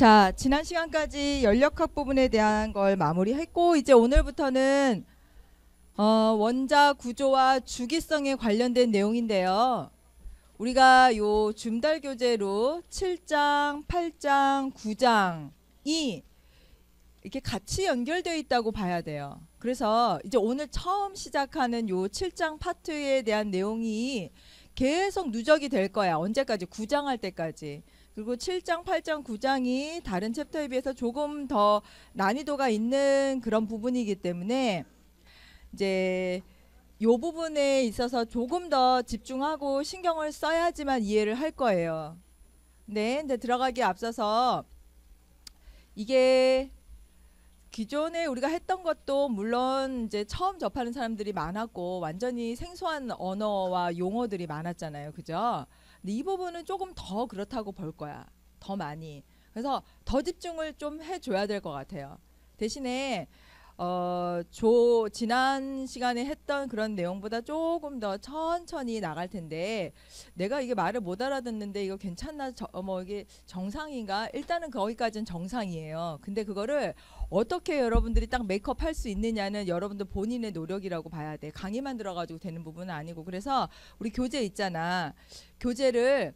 자, 지난 시간까지 연력학 부분에 대한 걸 마무리했고 이제 오늘부터는 원자 구조와 주기성에 관련된 내용인데요. 우리가 요 줌달 교재로 7장, 8장, 9장이 이렇게 같이 연결되어 있다고 봐야 돼요. 그래서 이제 오늘 처음 시작하는 요 7장 파트에 대한 내용이 계속 누적이 될 거야. 언제까지? 9장 할 때까지. 그리고 7장, 8장, 9장이 다른 챕터에 비해서 조금 더 난이도가 있는 그런 부분이기 때문에 이제 요 부분에 있어서 조금 더 집중하고 신경을 써야지만 이해를 할 거예요. 네, 근데 들어가기에 앞서서 이게 기존에 우리가 했던 것도 물론 이제 처음 접하는 사람들이 많았고 완전히 생소한 언어와 용어들이 많았잖아요. 그죠? 근데 이 부분은 조금 더 그렇다고 볼 거야. 더 많이. 그래서 더 집중을 좀 해줘야 될 것 같아요. 대신에 지난 시간에 했던 그런 내용보다 조금 더 천천히 나갈 텐데 내가 이게 말을 못 알아듣는데 이거 괜찮나 뭐 이게 정상인가? 일단은 거기까지는 정상이에요. 근데 그거를 어떻게 여러분들이 딱 메이크업 할 수 있느냐는 여러분들 본인의 노력이라고 봐야 돼. 강의만 들어가지고 되는 부분은 아니고. 그래서 우리 교재 있잖아. 교재를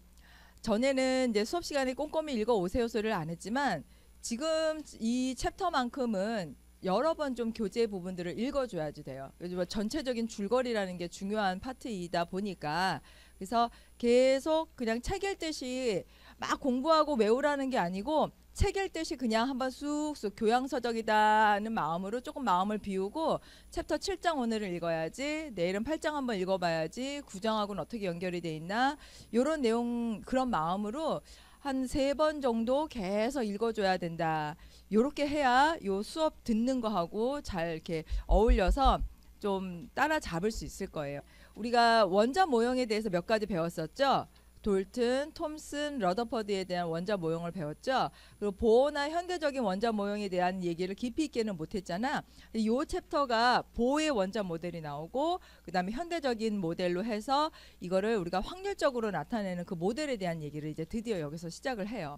전에는 이제 수업 시간에 꼼꼼히 읽어 오세요 소리를 안 했지만 지금 이 챕터만큼은 여러 번 좀 교재 부분들을 읽어줘야지 돼요. 요즘 전체적인 줄거리라는 게 중요한 파트이다 보니까 그래서 계속 그냥 책 읽듯이 막 공부하고 외우라는 게 아니고 책 읽듯이 그냥 한번 쑥쑥 교양서적이다는 마음으로 조금 마음을 비우고 챕터 7장 오늘을 읽어야지 내일은 8장 한번 읽어봐야지 9장하고는 어떻게 연결이 돼 있나 요런 내용 그런 마음으로 한 3번 정도 계속 읽어줘야 된다. 요렇게 해야 요 수업 듣는 거하고 잘 이렇게 어울려서 좀 따라잡을 수 있을 거예요. 우리가 원자 모형에 대해서 몇 가지 배웠었죠. 돌튼, 톰슨, 러더퍼드에 대한 원자 모형을 배웠죠. 그리고 보어나 현대적인 원자 모형에 대한 얘기를 깊이 있게는 못했잖아. 이 챕터가 보어의 원자 모델이 나오고 그 다음에 현대적인 모델로 해서 이거를 우리가 확률적으로 나타내는 그 모델에 대한 얘기를 이제 드디어 여기서 시작을 해요.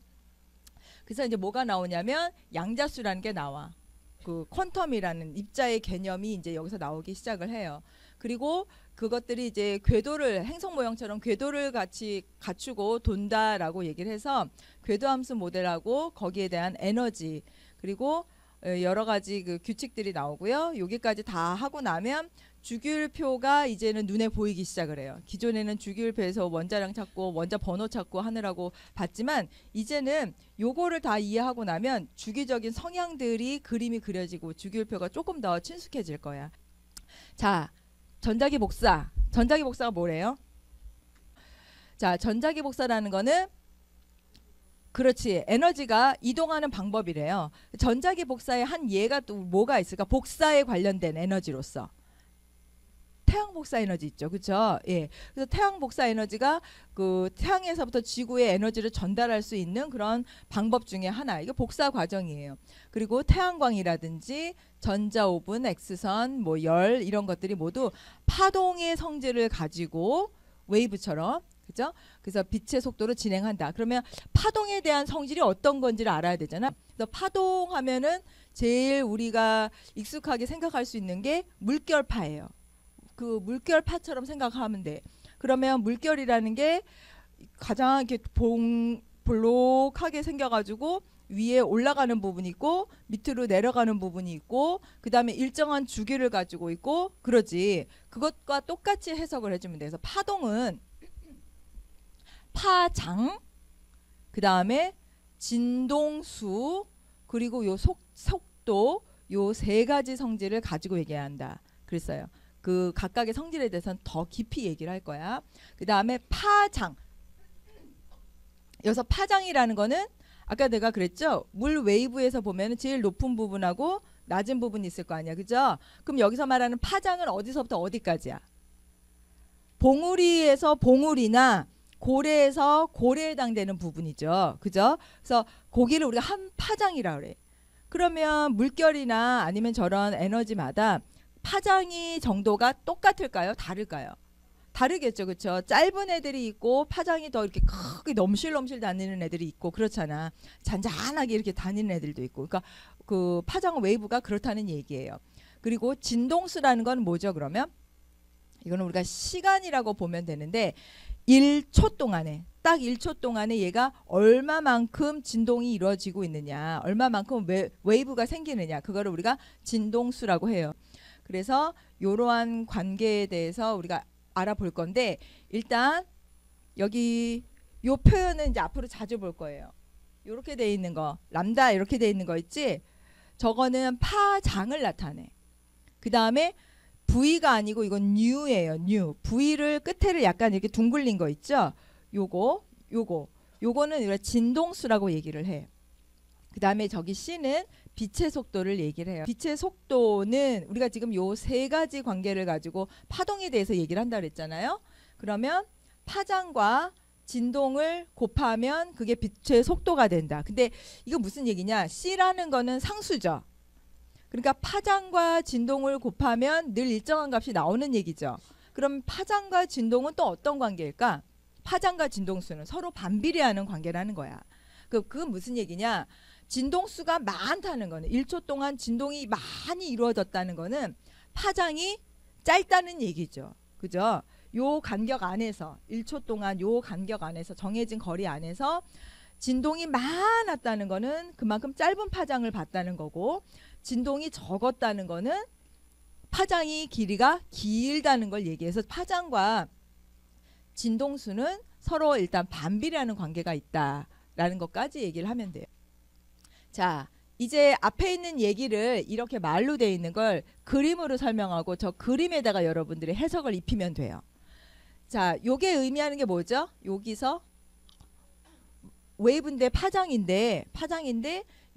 그래서 이제 뭐가 나오냐면 양자수라는 게 나와. 그 퀀텀이라는 입자의 개념이 이제 여기서 나오기 시작을 해요. 그리고 그것들이 이제 궤도를 행성 모형처럼 궤도를 같이 갖추고 돈다라고 얘기를 해서 궤도 함수 모델하고 거기에 대한 에너지 그리고 여러 가지 그 규칙들이 나오고요. 여기까지 다 하고 나면 주기율표가 이제는 눈에 보이기 시작을 해요. 기존에는 주기율표에서 원자량 찾고 원자 번호 찾고 하느라고 봤지만 이제는 요거를 다 이해하고 나면 주기적인 성향들이 그림이 그려지고 주기율표가 조금 더 친숙해질 거야. 자, 전자기 복사. 전자기 복사가 뭐래요? 자, 전자기 복사라는 거는 그렇지. 에너지가 이동하는 방법이래요. 전자기 복사의 한 예가 또 뭐가 있을까? 복사에 관련된 에너지로서. 태양 복사 에너지 있죠. 그렇죠? 예. 그래서 태양 복사 에너지가 그 태양에서부터 지구에 에너지를 전달할 수 있는 그런 방법 중에 하나. 이게 복사 과정이에요. 그리고 태양광이라든지 전자오븐, X선, 뭐 열 이런 것들이 모두 파동의 성질을 가지고 웨이브처럼 그죠? 그래서 빛의 속도로 진행한다. 그러면 파동에 대한 성질이 어떤 건지를 알아야 되잖아. 그래서 파동하면은 제일 우리가 익숙하게 생각할 수 있는 게 물결파예요. 그 물결파처럼 생각하면 돼. 그러면 물결이라는 게 가장 이렇게 볼록하게 생겨가지고 위에 올라가는 부분이 있고 밑으로 내려가는 부분이 있고 그 다음에 일정한 주기를 가지고 있고 그러지. 그것과 똑같이 해석을 해주면 돼. 그래서 파동은 파장 그 다음에 진동수 그리고 요 속도 요 3가지 성질을 가지고 얘기해야 한다. 그랬어요. 그 각각의 성질에 대해서는 더 깊이 얘기를 할 거야. 그 다음에 파장. 여기서 파장이라는 거는 아까 내가 그랬죠. 물 웨이브에서 보면 제일 높은 부분하고 낮은 부분이 있을 거 아니야. 그죠? 그럼 여기서 말하는 파장은 어디서부터 어디까지야? 봉우리에서 봉우리나 고래에서 고래에 해당되는 부분이죠. 그죠? 그래서 거기를 우리가 한 파장이라고 그래. 그러면 물결이나 아니면 저런 에너지마다 파장이 정도가 똑같을까요? 다를까요? 다르겠죠, 그렇죠? 짧은 애들이 있고 파장이 더 이렇게 크게 넘실넘실 다니는 애들이 있고 그렇잖아. 잔잔하게 이렇게 다니는 애들도 있고. 그러니까 그 파장 웨이브가 그렇다는 얘기예요. 그리고 진동수라는 건 뭐죠, 그러면? 이거는 우리가 시간이라고 보면 되는데 1초 동안에 딱 1초 동안에 얘가 얼마만큼 진동이 이루어지고 있느냐, 얼마만큼 웨이브가 생기느냐, 그거를 우리가 진동수라고 해요. 그래서 이러한 관계에 대해서 우리가 알아볼 건데, 일단 여기 요 표현은 이제 앞으로 자주 볼 거예요. 이렇게 돼 있는 거, 람다 이렇게 돼 있는 거 있지? 저거는 파장을 나타내. 그 다음에 V가 아니고 이건 New예요. New. V를 끝에를 약간 이렇게 둥글린 거 있죠? 요거는 우리가 진동수라고 얘기를 해. 그 다음에 저기 C는 빛의 속도를 얘기를 해요. 빛의 속도는 우리가 지금 요 세 가지 관계를 가지고 파동에 대해서 얘기를 한다 그랬잖아요. 그러면 파장과 진동을 곱하면 그게 빛의 속도가 된다. 근데 이거 무슨 얘기냐? C라는 거는 상수죠. 그러니까 파장과 진동을 곱하면 늘 일정한 값이 나오는 얘기죠. 그럼 파장과 진동은 또 어떤 관계일까? 파장과 진동수는 서로 반비례하는 관계라는 거야. 그건 무슨 얘기냐? 진동수가 많다는 거는, 1초 동안 진동이 많이 이루어졌다는 거는 파장이 짧다는 얘기죠. 그죠? 요 간격 안에서 1초 동안 요 간격 안에서 정해진 거리 안에서 진동이 많았다는 거는 그만큼 짧은 파장을 봤다는 거고, 진동이 적었다는 거는 파장이 길이가 길다는 걸 얘기해서 파장과 진동수는 서로 일단 반비례하는 관계가 있다라는 것까지 얘기를 하면 돼요. 자, 이제 앞에 있는 얘기를 이렇게 말로 되어 있는 걸 그림으로 설명하고 저 그림에다가 여러분들이 해석을 입히면 돼요. 자, 요게 의미하는 게 뭐죠? 여기서 웨이브인데 파장인데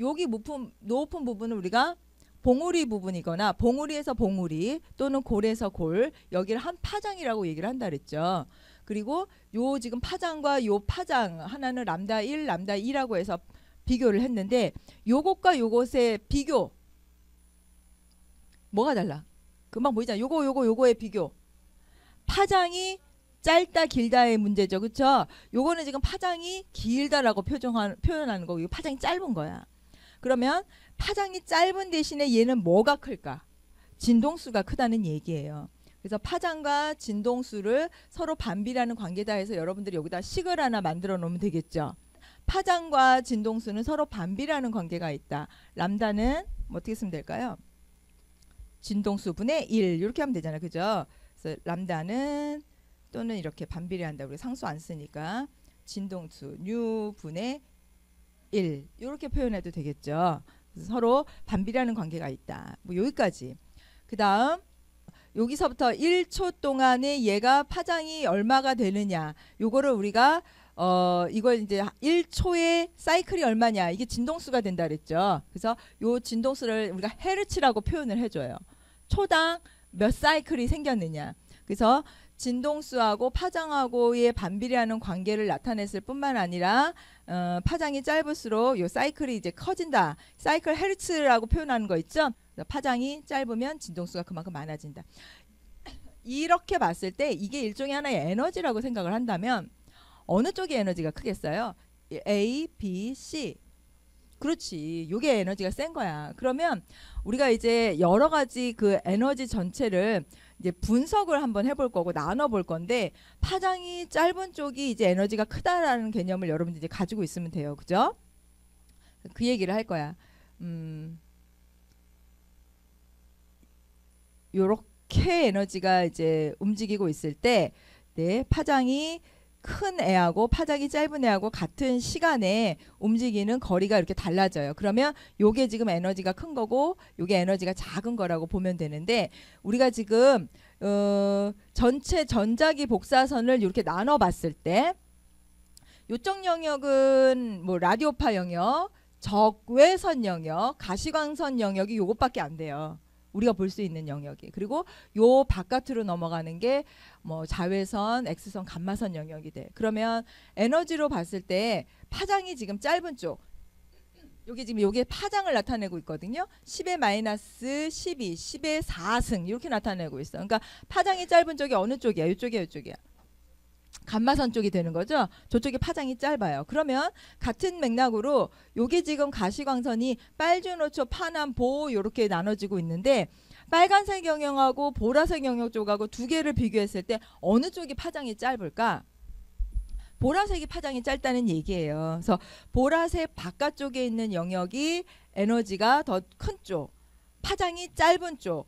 여기 높은 부분은 우리가 봉우리 부분이거나 봉우리에서 봉우리 또는 골에서 골, 여기를 한 파장이라고 얘기를 한다 그랬죠. 그리고 요 지금 파장과 요 파장 하나는 람다 1, 람다 2라고 해서 비교를 했는데, 요것과 요것의 비교 뭐가 달라? 금방 보이잖아. 요거의 비교. 파장이 짧다 길다의 문제죠. 그쵸? 요거는 지금 파장이 길다라고 표현하는 거고, 이거 파장이 짧은 거야. 그러면 파장이 짧은 대신에 얘는 뭐가 클까? 진동수가 크다는 얘기예요. 그래서 파장과 진동수를 서로 반비례하는 관계다 해서 여러분들이 여기다 식을 하나 만들어 놓으면 되겠죠. 파장과 진동수는 서로 반비례하는 관계가 있다. 람다는 어떻게 쓰면 될까요? 진동수 분의 1 이렇게 하면 되잖아요. 그죠? 그래서 람다는 또는 이렇게 반비례한다. 우리 상수 안 쓰니까 진동수 뉴 분의 1 이렇게 표현해도 되겠죠. 그래서 서로 반비례하는 관계가 있다. 뭐 여기까지. 그 다음 여기서부터 1초 동안에 얘가 파장이 얼마가 되느냐, 요거를 우리가 이걸 이제 1초의 사이클이 얼마냐, 이게 진동수가 된다 그랬죠. 그래서 요 진동수를 우리가 헤르츠라고 표현을 해줘요. 초당 몇 사이클이 생겼느냐. 그래서 진동수하고 파장하고의 반비례하는 관계를 나타냈을 뿐만 아니라 파장이 짧을수록 요 사이클이 이제 커진다. 사이클 헤르츠라고 표현하는 거 있죠. 파장이 짧으면 진동수가 그만큼 많아진다. 이렇게 봤을 때 이게 일종의 하나의 에너지라고 생각을 한다면 어느 쪽의 에너지가 크겠어요? A, B, C. 그렇지. 요게 에너지가 센 거야. 그러면 우리가 이제 여러 가지 그 에너지 전체를 이제 분석을 한번 해볼 거고 나눠 볼 건데, 파장이 짧은 쪽이 이제 에너지가 크다라는 개념을 여러분들이 이제 가지고 있으면 돼요. 그죠? 그 얘기를 할 거야. 요렇게 에너지가 이제 움직이고 있을 때, 네, 파장이 큰 애하고 파장이 짧은 애하고 같은 시간에 움직이는 거리가 이렇게 달라져요. 그러면 요게 지금 에너지가 큰 거고 요게 에너지가 작은 거라고 보면 되는데, 우리가 지금 전체 전자기 복사선을 이렇게 나눠 봤을 때 요쪽 영역은 뭐 라디오파 영역, 적외선 영역, 가시광선 영역이 요것밖에 안 돼요. 우리가 볼 수 있는 영역이. 그리고 요 바깥으로 넘어가는 게 뭐 자외선, X선, 감마선 영역이 돼. 그러면 에너지로 봤을 때 파장이 지금 짧은 쪽, 여기 지금 요게 파장을 나타내고 있거든요. 10의 마이너스 12, 10의 4승 이렇게 나타내고 있어. 그러니까 파장이 짧은 쪽이 어느 쪽이야? 이쪽이야, 이쪽이야. 감마선 쪽이 되는 거죠. 저쪽이 파장이 짧아요. 그러면 같은 맥락으로 요게 지금 가시광선이 빨주노초, 파남, 보 이렇게 나눠지고 있는데 빨간색 영역하고 보라색 영역 쪽하고 두 개를 비교했을 때 어느 쪽이 파장이 짧을까? 보라색이 파장이 짧다는 얘기예요. 그래서 보라색 바깥쪽에 있는 영역이 에너지가 더 큰 쪽, 파장이 짧은 쪽,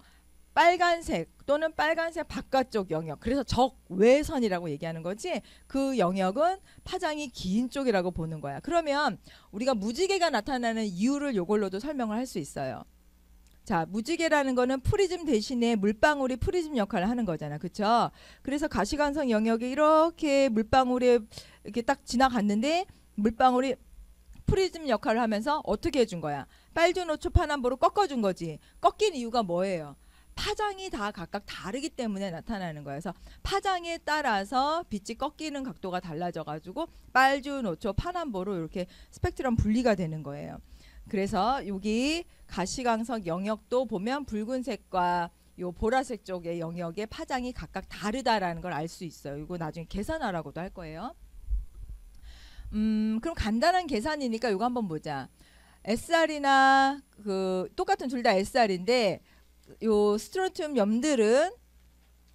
빨간색 또는 빨간색 바깥쪽 영역, 그래서 적외선이라고 얘기하는 거지, 그 영역은 파장이 긴 쪽이라고 보는 거야. 그러면 우리가 무지개가 나타나는 이유를 이걸로도 설명을 할 수 있어요. 자, 무지개라는 거는 프리즘 대신에 물방울이 프리즘 역할을 하는 거잖아. 그쵸? 그래서 가시광선 영역이 이렇게 물방울에 이렇게 딱 지나갔는데 물방울이 프리즘 역할을 하면서 어떻게 해준 거야? 빨주노초 파남보로 꺾어준 거지. 꺾인 이유가 뭐예요? 파장이 다 각각 다르기 때문에 나타나는 거예요. 그래서 파장에 따라서 빛이 꺾이는 각도가 달라져 가지고 빨주노초 파남보로 이렇게 스펙트럼 분리가 되는 거예요. 그래서 여기 가시광선 영역도 보면 붉은색과 요 보라색 쪽의 영역의 파장이 각각 다르다라는 걸 알 수 있어요. 이거 나중에 계산하라고도 할 거예요. 그럼 간단한 계산이니까 이거 한번 보자. SR이나 그 똑같은 둘 다 SR인데 요 스트론튬 염들은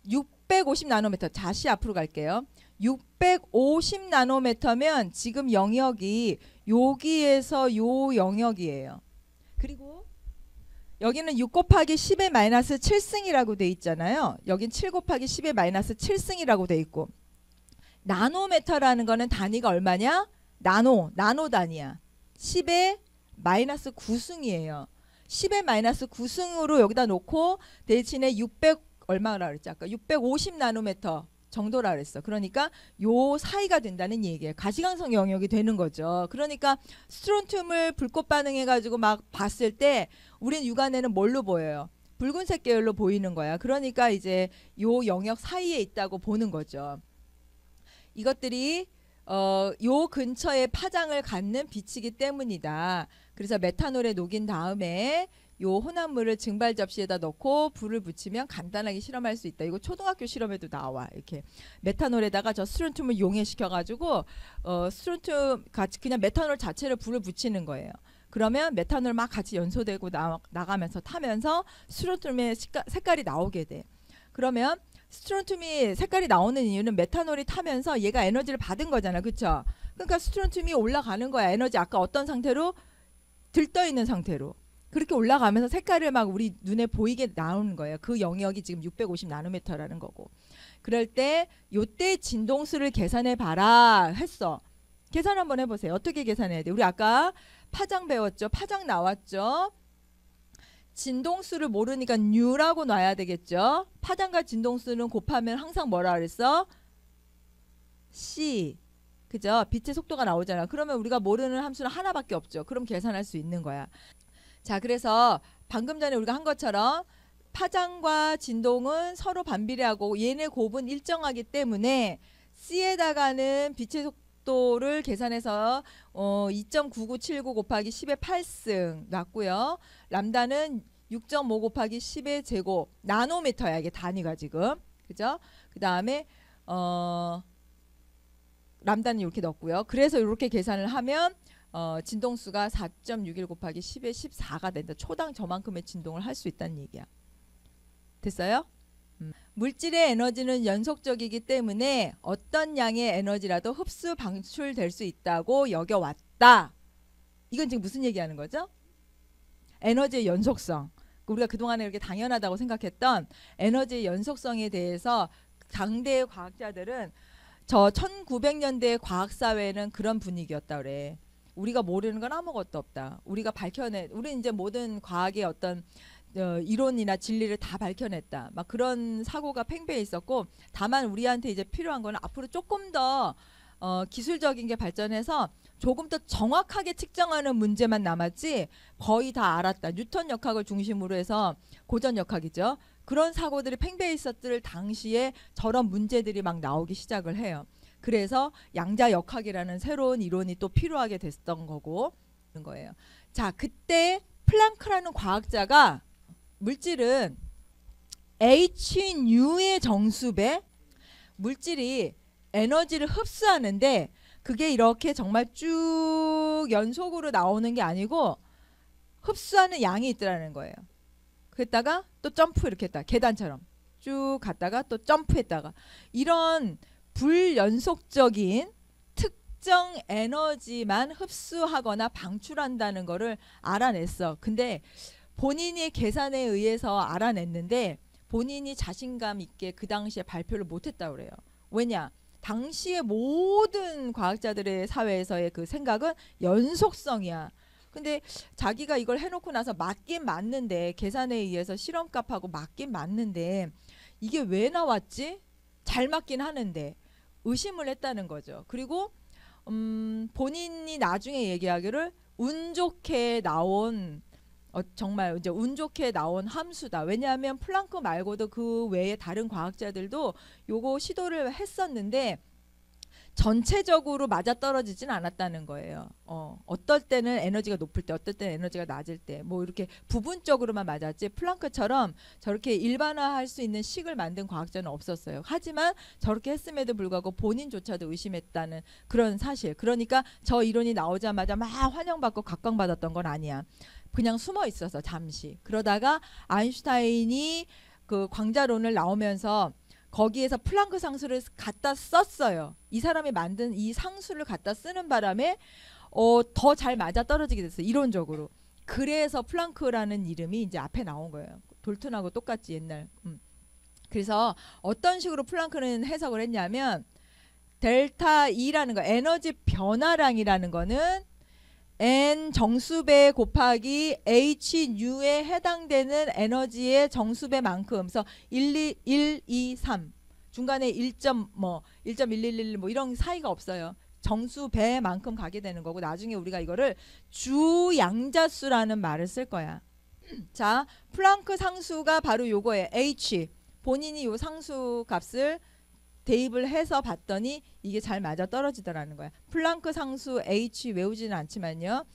650 나노미터, 다시 앞으로 갈게요. 650 나노미터면 지금 영역이 여기에서 요 영역이에요. 그리고 여기는 6 곱하기 10의 마이너스 7승이라고 돼 있잖아요. 여긴 7 곱하기 10의 마이너스 7승이라고 돼 있고, 나노미터라는 거는 단위가 얼마냐? 나노 단위야. 10의 마이너스 9승이에요. 10의 마이너스 9승으로 여기다 놓고 대신에 600 얼마라 그랬지? 아까 650 나노미터 정도라 그랬어. 그러니까 요 사이가 된다는 얘기예요. 가시광선 영역이 되는 거죠. 그러니까 스트론튬을 불꽃 반응해 가지고 막 봤을 때 우린 육안에는 뭘로 보여요? 붉은색 계열로 보이는 거야. 그러니까 이제 요 영역 사이에 있다고 보는 거죠. 이것들이 요 근처에 파장을 갖는 빛이기 때문이다. 그래서 메탄올에 녹인 다음에 요 혼합물을 증발 접시에다 넣고 불을 붙이면 간단하게 실험할 수 있다. 이거 초등학교 실험에도 나와. 이렇게 메탄올에다가 저 스트론튬을 용해시켜 가지고 스트론튬 같이 그냥 메탄올 자체를 불을 붙이는 거예요. 그러면 메탄올 막 같이 연소되고 나가면서 타면서 스트론튬의 색깔이 나오게 돼. 그러면 스트론튬이 색깔이 나오는 이유는 메탄올이 타면서 얘가 에너지를 받은 거잖아. 그쵸? 그러니까 스트론튬이 올라가는 거야. 에너지 아까 어떤 상태로? 들떠 있는 상태로. 그렇게 올라가면서 색깔을 막 우리 눈에 보이게 나오는 거예요. 그 영역이 지금 650 나노미터라는 거고. 그럴 때 요때 진동수를 계산해 봐라 했어. 계산 한번 해보세요. 어떻게 계산해야 돼? 우리 아까 파장 배웠죠? 파장 나왔죠? 진동수를 모르니까 N라고 놔야 되겠죠? 파장과 진동수는 곱하면 항상 뭐라 그랬어? C. 그죠? 빛의 속도가 나오잖아. 그러면 우리가 모르는 함수는 하나밖에 없죠. 그럼 계산할 수 있는 거야. 자, 그래서 방금 전에 우리가 한 것처럼 파장과 진동은 서로 반비례하고 얘네 곱은 일정하기 때문에 C에다가는 빛의 속도를 계산해서 2.9979 곱하기 10의 8승 놨고요. 람다는 6.5 곱하기 10의 제곱 나노미터야. 이게 단위가 지금. 그죠? 그 다음에 람다는 이렇게 넣었고요. 그래서 이렇게 계산을 하면 진동수가 4.61 곱하기 10의 14가 된다. 초당 저만큼의 진동을 할 수 있다는 얘기야. 됐어요? 물질의 에너지는 연속적이기 때문에 어떤 양의 에너지라도 흡수 방출될 수 있다고 여겨왔다. 이건 지금 무슨 얘기하는 거죠? 에너지의 연속성. 우리가 그동안에 이렇게 당연하다고 생각했던 에너지의 연속성에 대해서 당대의 과학자들은 저 1900년대 과학사회는 그런 분위기였다 그래. 우리가 모르는 건 아무것도 없다. 우리가 우리는 이제 모든 과학의 어떤 이론이나 진리를 다 밝혀냈다. 막 그런 사고가 팽배해 있었고, 다만 우리한테 이제 필요한 거는 앞으로 조금 더 기술적인 게 발전해서 조금 더 정확하게 측정하는 문제만 남았지 거의 다 알았다. 뉴턴 역학을 중심으로 해서 고전 역학이죠. 그런 사고들이 팽배해 있었을 당시에 저런 문제들이 막 나오기 시작을 해요. 그래서 양자 역학이라는 새로운 이론이 또 필요하게 됐던 거고, 거예요. 자, 그때 플랑크라는 과학자가 물질은 hnu의 정수배, 물질이 에너지를 흡수하는데 그게 이렇게 정말 쭉 연속으로 나오는 게 아니고 흡수하는 양이 있더라는 거예요. 그랬다가 또 점프 이렇게 했다. 계단처럼 쭉 갔다가 또 점프했다가 이런 불연속적인 특정 에너지만 흡수하거나 방출한다는 거를 알아냈어. 근데 본인의 계산에 의해서 알아냈는데 본인이 자신감 있게 그 당시에 발표를 못했다고 그래요. 왜냐? 당시의 모든 과학자들의 사회에서의 그 생각은 연속성이야. 근데 자기가 이걸 해놓고 나서 맞긴 맞는데 계산에 의해서 실험값하고 맞긴 맞는데 이게 왜 나왔지? 잘 맞긴 하는데 의심을 했다는 거죠. 그리고 본인이 나중에 얘기하기를 운 좋게 나온 정말 이제 운 좋게 나온 함수다. 왜냐하면 플랑크 말고도 그 외에 다른 과학자들도 요거 시도를 했었는데 전체적으로 맞아떨어지진 않았다는 거예요. 어떨 때는 에너지가 높을 때 어떨 때는 에너지가 낮을 때 뭐 이렇게 부분적으로만 맞았지 플랑크처럼 저렇게 일반화할 수 있는 식을 만든 과학자는 없었어요. 하지만 저렇게 했음에도 불구하고 본인조차도 의심했다는 그런 사실. 그러니까 저 이론이 나오자마자 막 환영받고 각광받았던 건 아니야. 그냥 숨어 있어서 잠시. 그러다가 아인슈타인이 그 광자론을 나오면서 거기에서 플랑크 상수를 갖다 썼어요. 이 사람이 만든 이 상수를 갖다 쓰는 바람에 더 잘 맞아 떨어지게 됐어요. 이론적으로. 그래서 플랑크라는 이름이 이제 앞에 나온 거예요. 돌튼하고 똑같지 옛날. 그래서 어떤 식으로 플랑크는 해석을 했냐면 델타 E라는 거 에너지 변화량이라는 거는 n 정수배 곱하기 h nu에 해당되는 에너지의 정수배만큼 그래서 1, 2, 3 중간에 1.111 뭐 이런 사이가 없어요. 정수배만큼 가게 되는 거고 나중에 우리가 이거를 주양자수라는 말을 쓸 거야. 자, 플랑크 상수가 바로 요거예요. h 본인이 요 상수 값을 대입을 해서 봤더니 이게 잘 맞아 떨어지더라는 거야. 플랑크 상수 H 외우지는 않지만요.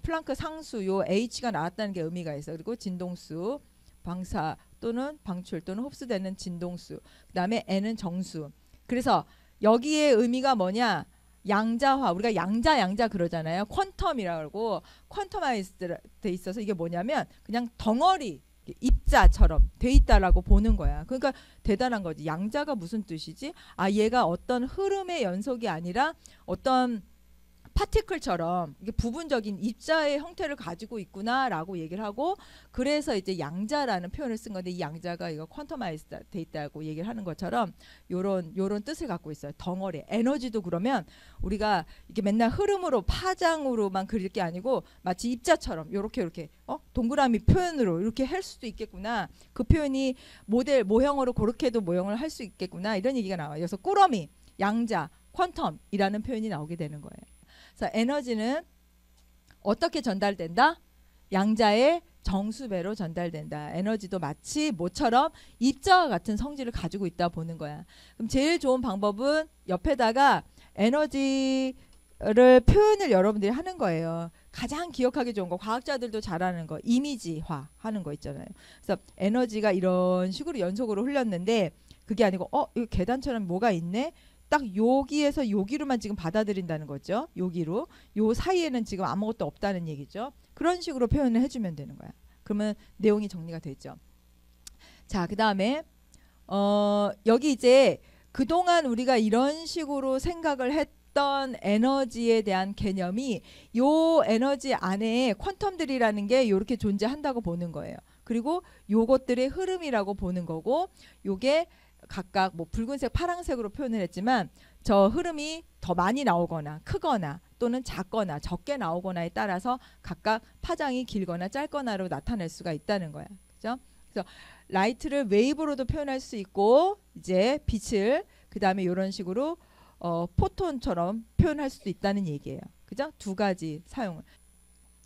플랑크 상수 요 H가 나왔다는 게 의미가 있어. 그리고 진동수, 방사 또는 방출 또는 흡수되는 진동수. 그다음에 N은 정수. 그래서 여기에 의미가 뭐냐? 양자화. 우리가 양자 그러잖아요. 퀀텀이라고 퀀텀화이즈 돼 있어서 이게 뭐냐면 그냥 덩어리 입자처럼 돼 있다라고 보는 거야. 그러니까 대단한 거지. 양자가 무슨 뜻이지? 아, 얘가 어떤 흐름의 연속이 아니라 어떤 파티클처럼 이게 부분적인 입자의 형태를 가지고 있구나라고 얘기를 하고 그래서 이제 양자라는 표현을 쓴 건데 이 양자가 이거 퀀텀화이즈 돼 있다고 얘기를 하는 것처럼 요런 뜻을 갖고 있어요. 덩어리. 에너지도 그러면 우리가 이게 맨날 흐름으로 파장으로만 그릴 게 아니고 마치 입자처럼 요렇게 동그라미 표현으로 이렇게 할 수도 있겠구나. 그 표현이 모형으로 그렇게도 모형을 할 수 있겠구나. 이런 얘기가 나와요. 그래서 꾸러미, 양자, 퀀텀이라는 표현이 나오게 되는 거예요. 그래서 에너지는 어떻게 전달된다? 양자의 정수배로 전달된다. 에너지도 마치 뭐처럼 입자와 같은 성질을 가지고 있다 보는 거야. 그럼 제일 좋은 방법은 옆에다가 에너지를 표현을 여러분들이 하는 거예요. 가장 기억하기 좋은 거 과학자들도 잘하는 거 이미지화 하는 거 있잖아요. 그래서 에너지가 이런 식으로 연속으로 흘렸는데 그게 아니고 이거 계단처럼 뭐가 있네? 딱 여기에서 여기로만 지금 받아들인다는 거죠. 여기로. 요 사이에는 지금 아무것도 없다는 얘기죠. 그런 식으로 표현을 해주면 되는 거야. 그러면 내용이 정리가 되죠. 자, 그 다음에 여기 이제 그동안 우리가 이런 식으로 생각을 했던 에너지에 대한 개념이 요 에너지 안에 퀀텀들이라는 게 이렇게 존재한다고 보는 거예요. 그리고 요것들의 흐름이라고 보는 거고 요게 각각 뭐 붉은색, 파란색으로 표현을 했지만 저 흐름이 더 많이 나오거나 크거나 또는 작거나 적게 나오거나에 따라서 각각 파장이 길거나 짧거나로 나타낼 수가 있다는 거야. 그죠? 그래서 라이트를 웨이브로도 표현할 수 있고 이제 빛을 그다음에 이런 식으로 포톤처럼 표현할 수도 있다는 얘기예요. 그죠? 두 가지 사용을.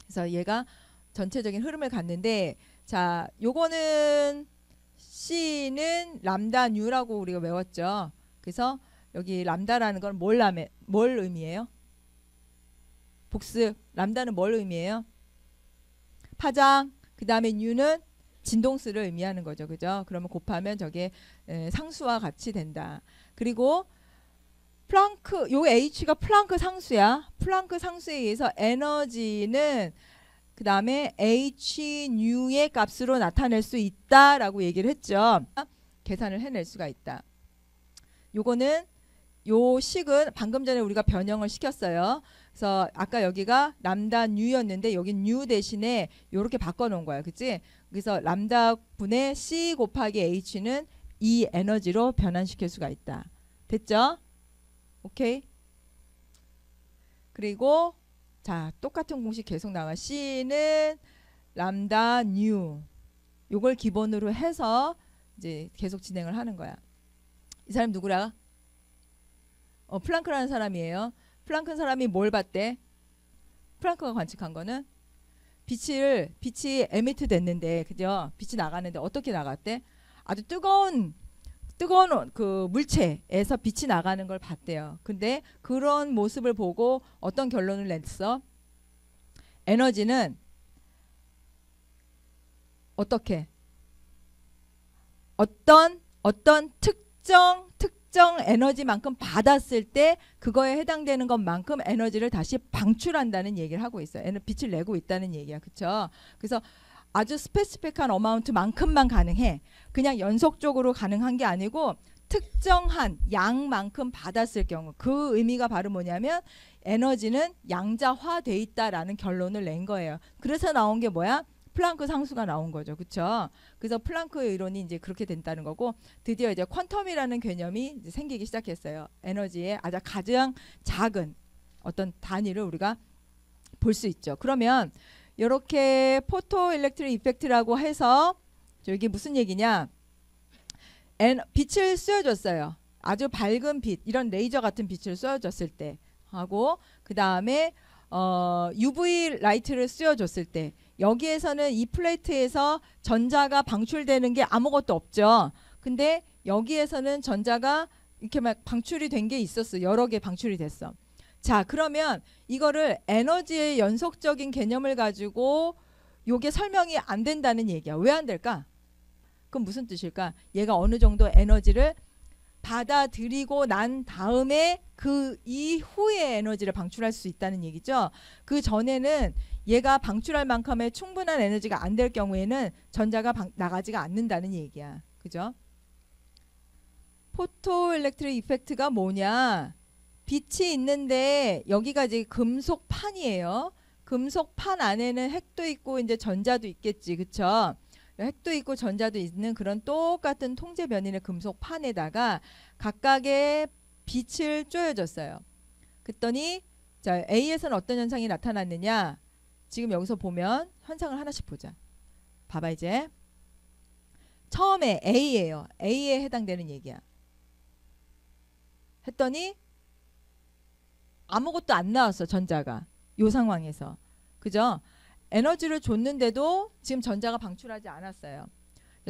그래서 얘가 전체적인 흐름을 갖는데 자, 요거는 C는 람다 뉴라고 우리가 외웠죠. 그래서 여기 람다라는 건 뭘 의미해요? 복습. 람다는 뭘 의미해요? 파장. 그 다음에 U는 진동수를 의미하는 거죠. 그죠? 그러면 곱하면 저게 상수와 같이 된다. 그리고 플랑크, 요 H가 플랑크 상수야. 플랑크 상수에 의해서 에너지는 그 다음에 H U의 값으로 나타낼 수 있다라고 얘기를 했죠. 계산을 해낼 수가 있다. 요거는 요 식은 방금 전에 우리가 변형을 시켰어요. 그래서 아까 여기가 람다 뉴였는데 여기 뉴 대신에 요렇게 바꿔놓은 거야. 그치? 그래서 람다 분의 C 곱하기 H는 이 에너지로 변환시킬 수가 있다. 됐죠? 오케이? 그리고 자, 똑같은 공식 계속 나와. C는 람다 뉴. 요걸 기본으로 해서 이제 계속 진행을 하는 거야. 이 사람 누구라? 플랑크라는 사람이에요. 플랑크 사람이 뭘 봤대? 플랑크가 관측한 거는 빛이 에미트 됐는데, 그죠? 빛이 나가는데 어떻게 나갔대? 아주 뜨거운 그 물체에서 빛이 나가는 걸 봤대요. 근데 그런 모습을 보고 어떤 결론을 냈어? 에너지는 어떻게? 어떤 특정 에너지만큼 받았을 때 그거에 해당되는 것만큼 에너지를 다시 방출한다는 얘기를 하고 있어요. 빛을 내고 있다는 얘기야. 그쵸? 그래서 아주 스페시픽한 어마운트만큼만 가능해. 그냥 연속적으로 가능한 게 아니고 특정한 양만큼 받았을 경우, 그 의미가 바로 뭐냐면 에너지는 양자화돼 있다라는 결론을 낸 거예요. 그래서 나온 게 뭐야? 플랑크 상수가 나온 거죠. 그쵸? 그래서 플랑크 이론이 이제 그렇게 된다는 거고, 드디어 이제 퀀텀이라는 개념이 이제 생기기 시작했어요. 에너지의 아주 가장 작은 어떤 단위를 우리가 볼 수 있죠. 그러면 이렇게 포토 일렉트릭 이펙트라고 해서 이게 무슨 얘기냐? 빛을 쏘여줬어요. 아주 밝은 빛, 이런 레이저 같은 빛을 쏘여줬을 때 하고, 그 다음에 UV 라이트를 쏘여줬을 때, 여기에서는 이 플레이트에서 전자가 방출되는 게 아무것도 없죠. 근데 여기에서는 전자가 이렇게 막 방출이 된 게 있었어. 여러 개 방출이 됐어. 자, 그러면 이거를 에너지의 연속적인 개념을 가지고 요게 설명이 안 된다는 얘기야. 왜 안 될까? 그럼 무슨 뜻일까? 얘가 어느 정도 에너지를 받아들이고 난 다음에 그 이후에 에너지를 방출할 수 있다는 얘기죠. 그 전에는 얘가 방출할 만큼의 충분한 에너지가 안 될 경우에는 전자가 나가지가 않는다는 얘기야. 그죠? 포토 일렉트릭 이펙트가 뭐냐? 빛이 있는데 여기가 이제 금속판이에요. 금속판 안에는 핵도 있고 이제 전자도 있겠지. 그쵸? 핵도 있고 전자도 있는 그런 똑같은 통제 변인의 금속판에다가 각각의 빛을 쪼여줬어요. 그랬더니 자, A에서는 어떤 현상이 나타났느냐? 지금 여기서 보면 현상을 하나씩 보자. 봐봐 이제. 처음에 A예요. A에 해당되는 얘기야. 했더니 아무것도 안 나왔어. 전자가. 요 상황에서. 그죠? 에너지를 줬는데도 지금 전자가 방출하지 않았어요.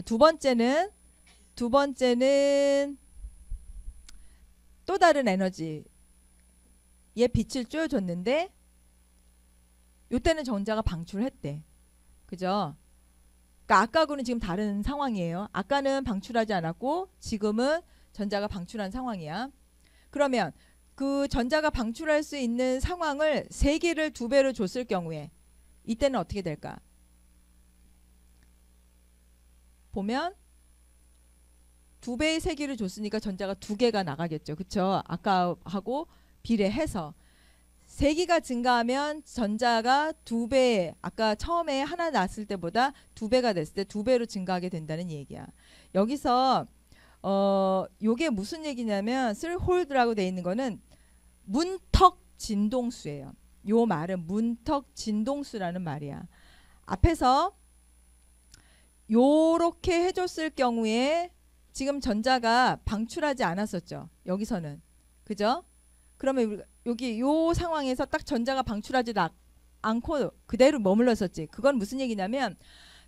두 번째는 또 다른 에너지의 빛을 쪼여줬는데 이때는 전자가 방출했대. 그죠? 그러니까 아까하고는 지금 다른 상황이에요. 아까는 방출하지 않았고 지금은 전자가 방출한 상황이야. 그러면 그 전자가 방출할 수 있는 상황을 세기를 2배로 줬을 경우에 이때는 어떻게 될까? 보면 2배의 세기를 줬으니까 전자가 2개가 나가겠죠. 그쵸? 아까하고 비례해서 세기가 증가하면 전자가 2배, 아까 처음에 하나 났을 때보다 2배가 됐을 때 2배로 증가하게 된다는 얘기야. 여기서 요게 무슨 얘기냐면 스홀드라고 돼 있는 거는 문턱 진동수예요. 요 말은 문턱 진동수라는 말이야. 앞에서 요렇게 해줬을 경우에 지금 전자가 방출하지 않았었죠. 여기서는. 그죠? 그러면 우리가 여기 요 상황에서 딱 전자가 방출하지 않고 그대로 머물렀었지. 그건 무슨 얘기냐면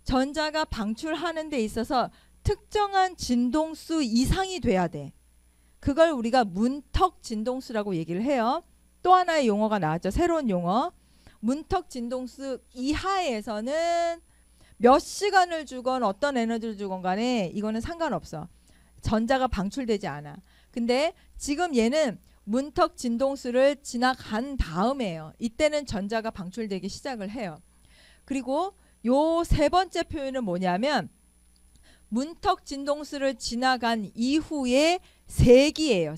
전자가 방출하는 데 있어서 특정한 진동수 이상이 돼야 돼. 그걸 우리가 문턱 진동수라고 얘기를 해요. 또 하나의 용어가 나왔죠. 새로운 용어. 문턱 진동수 이하에서는 몇 시간을 주건 어떤 에너지를 주건 간에 이거는 상관없어. 전자가 방출되지 않아. 근데 지금 얘는 문턱 진동수를 지나간 다음에요. 이때는 전자가 방출되기 시작을 해요. 그리고 요 세 번째 표현은 뭐냐면 문턱 진동수를 지나간 이후에 세기예요.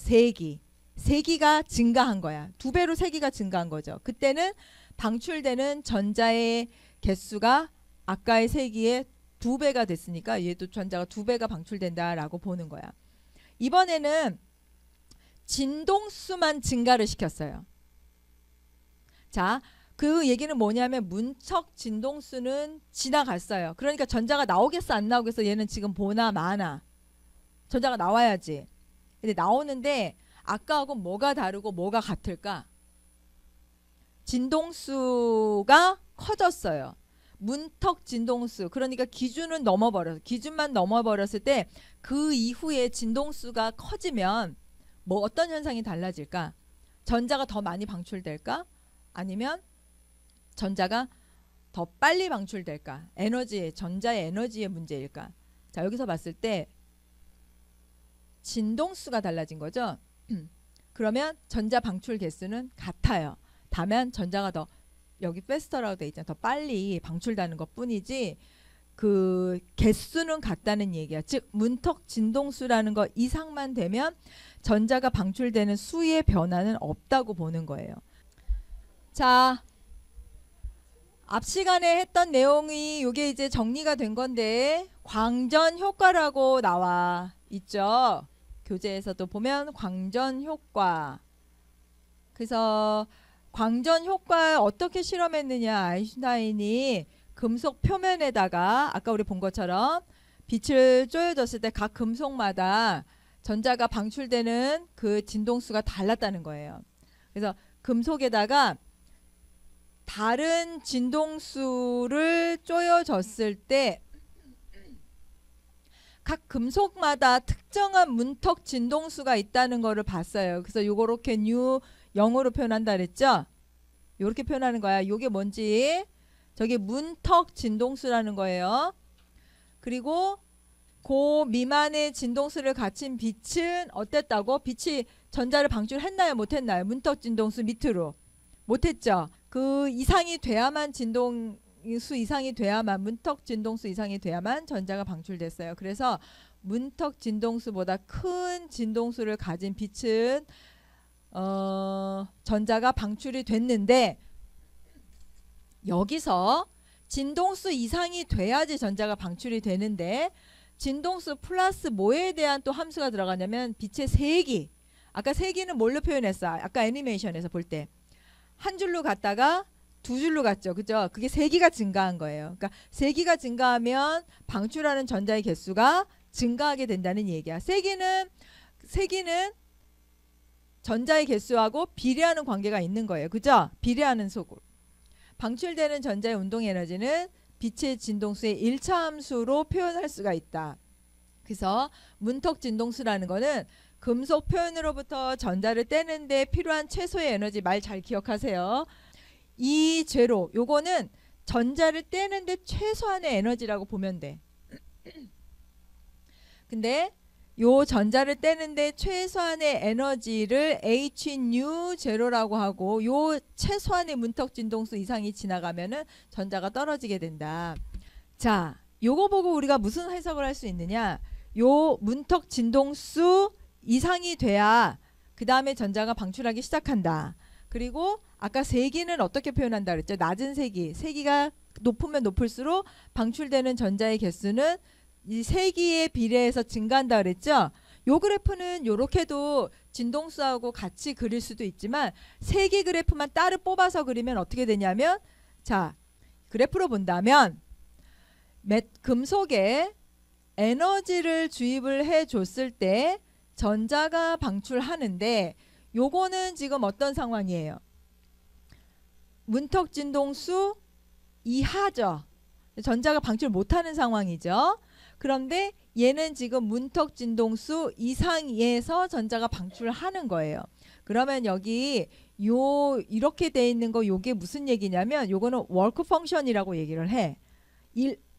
세기가 증가한 거야. 2배로 세기가 증가한 거죠. 그때는 방출되는 전자의 개수가 아까의 세기의 2배가 됐으니까 얘도 전자가 2배가 방출된다라고 보는 거야. 이번에는 진동수만 증가를 시켰어요. 자, 그 얘기는 뭐냐면 문턱 진동수는 지나갔어요. 그러니까 전자가 나오겠어 안 나오겠어? 얘는 지금 보나 마나 전자가 나와야지. 근데 나오는데 아까하고 뭐가 다르고 뭐가 같을까? 진동수가 커졌어요. 문턱 진동수, 그러니까 기준은 넘어버렸어. 기준만 넘어버렸을 때 그 이후에 진동수가 커지면 뭐 어떤 현상이 달라질까? 전자가 더 많이 방출될까? 아니면 전자가 더 빨리 방출될까? 전자의 에너지의 문제일까? 자, 여기서 봤을 때 진동수가 달라진 거죠. 그러면 전자 방출 개수는 같아요. 다만 전자가 더 여기 패스터라고 돼 있잖아. 더 빨리 방출되는 것 뿐이지 그 개수는 같다는 얘기야. 즉 문턱 진동수라는 거 이상만 되면 전자가 방출되는 수의 변화는 없다고 보는 거예요. 자, 앞 시간에 했던 내용이 이게 이제 정리가 된 건데 광전 효과라고 나와 있죠. 교재에서도 보면 광전 효과. 그래서 광전 효과 어떻게 실험했느냐, 아인슈타인이 금속 표면에다가 아까 우리 본 것처럼 빛을 쪼여줬을 때 각 금속마다 전자가 방출되는 그 진동수가 달랐다는 거예요. 그래서 금속에다가 다른 진동수를 쪼여줬을 때 각 금속마다 특정한 문턱 진동수가 있다는 거를 봤어요. 그래서 요렇게 뉴 0으로 표현한다 그랬죠? 요렇게 표현하는 거야. 요게 뭔지 저게 문턱 진동수라는 거예요. 그리고 그 미만의 진동수를 갖춘 빛은 어땠다고? 빛이 전자를 방출했나요? 못했나요? 문턱 진동수 밑으로 못했죠. 그 이상이 돼야만 진동수 이상이 돼야만 문턱 진동수 이상이 돼야만 전자가 방출됐어요. 그래서 문턱 진동수보다 큰 진동수를 가진 빛은 전자가 방출이 됐는데 여기서 진동수 이상이 돼야지 전자가 방출이 되는데 진동수 플러스 뭐에 대한 또 함수가 들어가냐면 빛의 세기. 아까 세기는 뭘로 표현했어? 아까 애니메이션에서 볼 때 한 줄로 갔다가 두 줄로 갔죠. 그죠? 그게 세기가 증가한 거예요. 그러니까 세기가 증가하면 방출하는 전자의 개수가 증가하게 된다는 얘기야. 세기는 전자의 개수하고 비례하는 관계가 있는 거예요. 그죠? 비례하는 속으로. 방출되는 전자의 운동 에너지는 빛의 진동수의 1차 함수로 표현할 수가 있다. 그래서 문턱 진동수라는 거는 금속 표현으로부터 전자를 떼는데 필요한 최소의 에너지, 말 잘 기억하세요. 이 제로, 요거는 전자를 떼는데 최소한의 에너지라고 보면 돼. 근데 요 전자를 떼는데 최소한의 에너지를 Hν 제로라고 하고 요 최소한의 문턱 진동수 이상이 지나가면은 전자가 떨어지게 된다. 자, 요거 보고 우리가 무슨 해석을 할 수 있느냐? 요 문턱 진동수 이상이 돼야 그 다음에 전자가 방출하기 시작한다. 그리고 아까 세기는 어떻게 표현한다 그랬죠? 낮은 세기. 세기가 높으면 높을수록 방출되는 전자의 개수는 이 세기에 비례해서 증가한다 그랬죠? 요 그래프는 요렇게도 진동수하고 같이 그릴 수도 있지만 세기 그래프만 따로 뽑아서 그리면 어떻게 되냐면 자, 그래프로 본다면 금속에 에너지를 주입을 해 줬을 때 전자가 방출하는데 요거는 지금 어떤 상황이에요? 문턱 진동수 이하죠. 전자가 방출 못하는 상황이죠. 그런데 얘는 지금 문턱 진동수 이상에서 전자가 방출하는 거예요. 그러면 여기 요 이렇게 돼 있는 거 요게 무슨 얘기냐면 요거는 워크 펑션이라고 얘기를 해.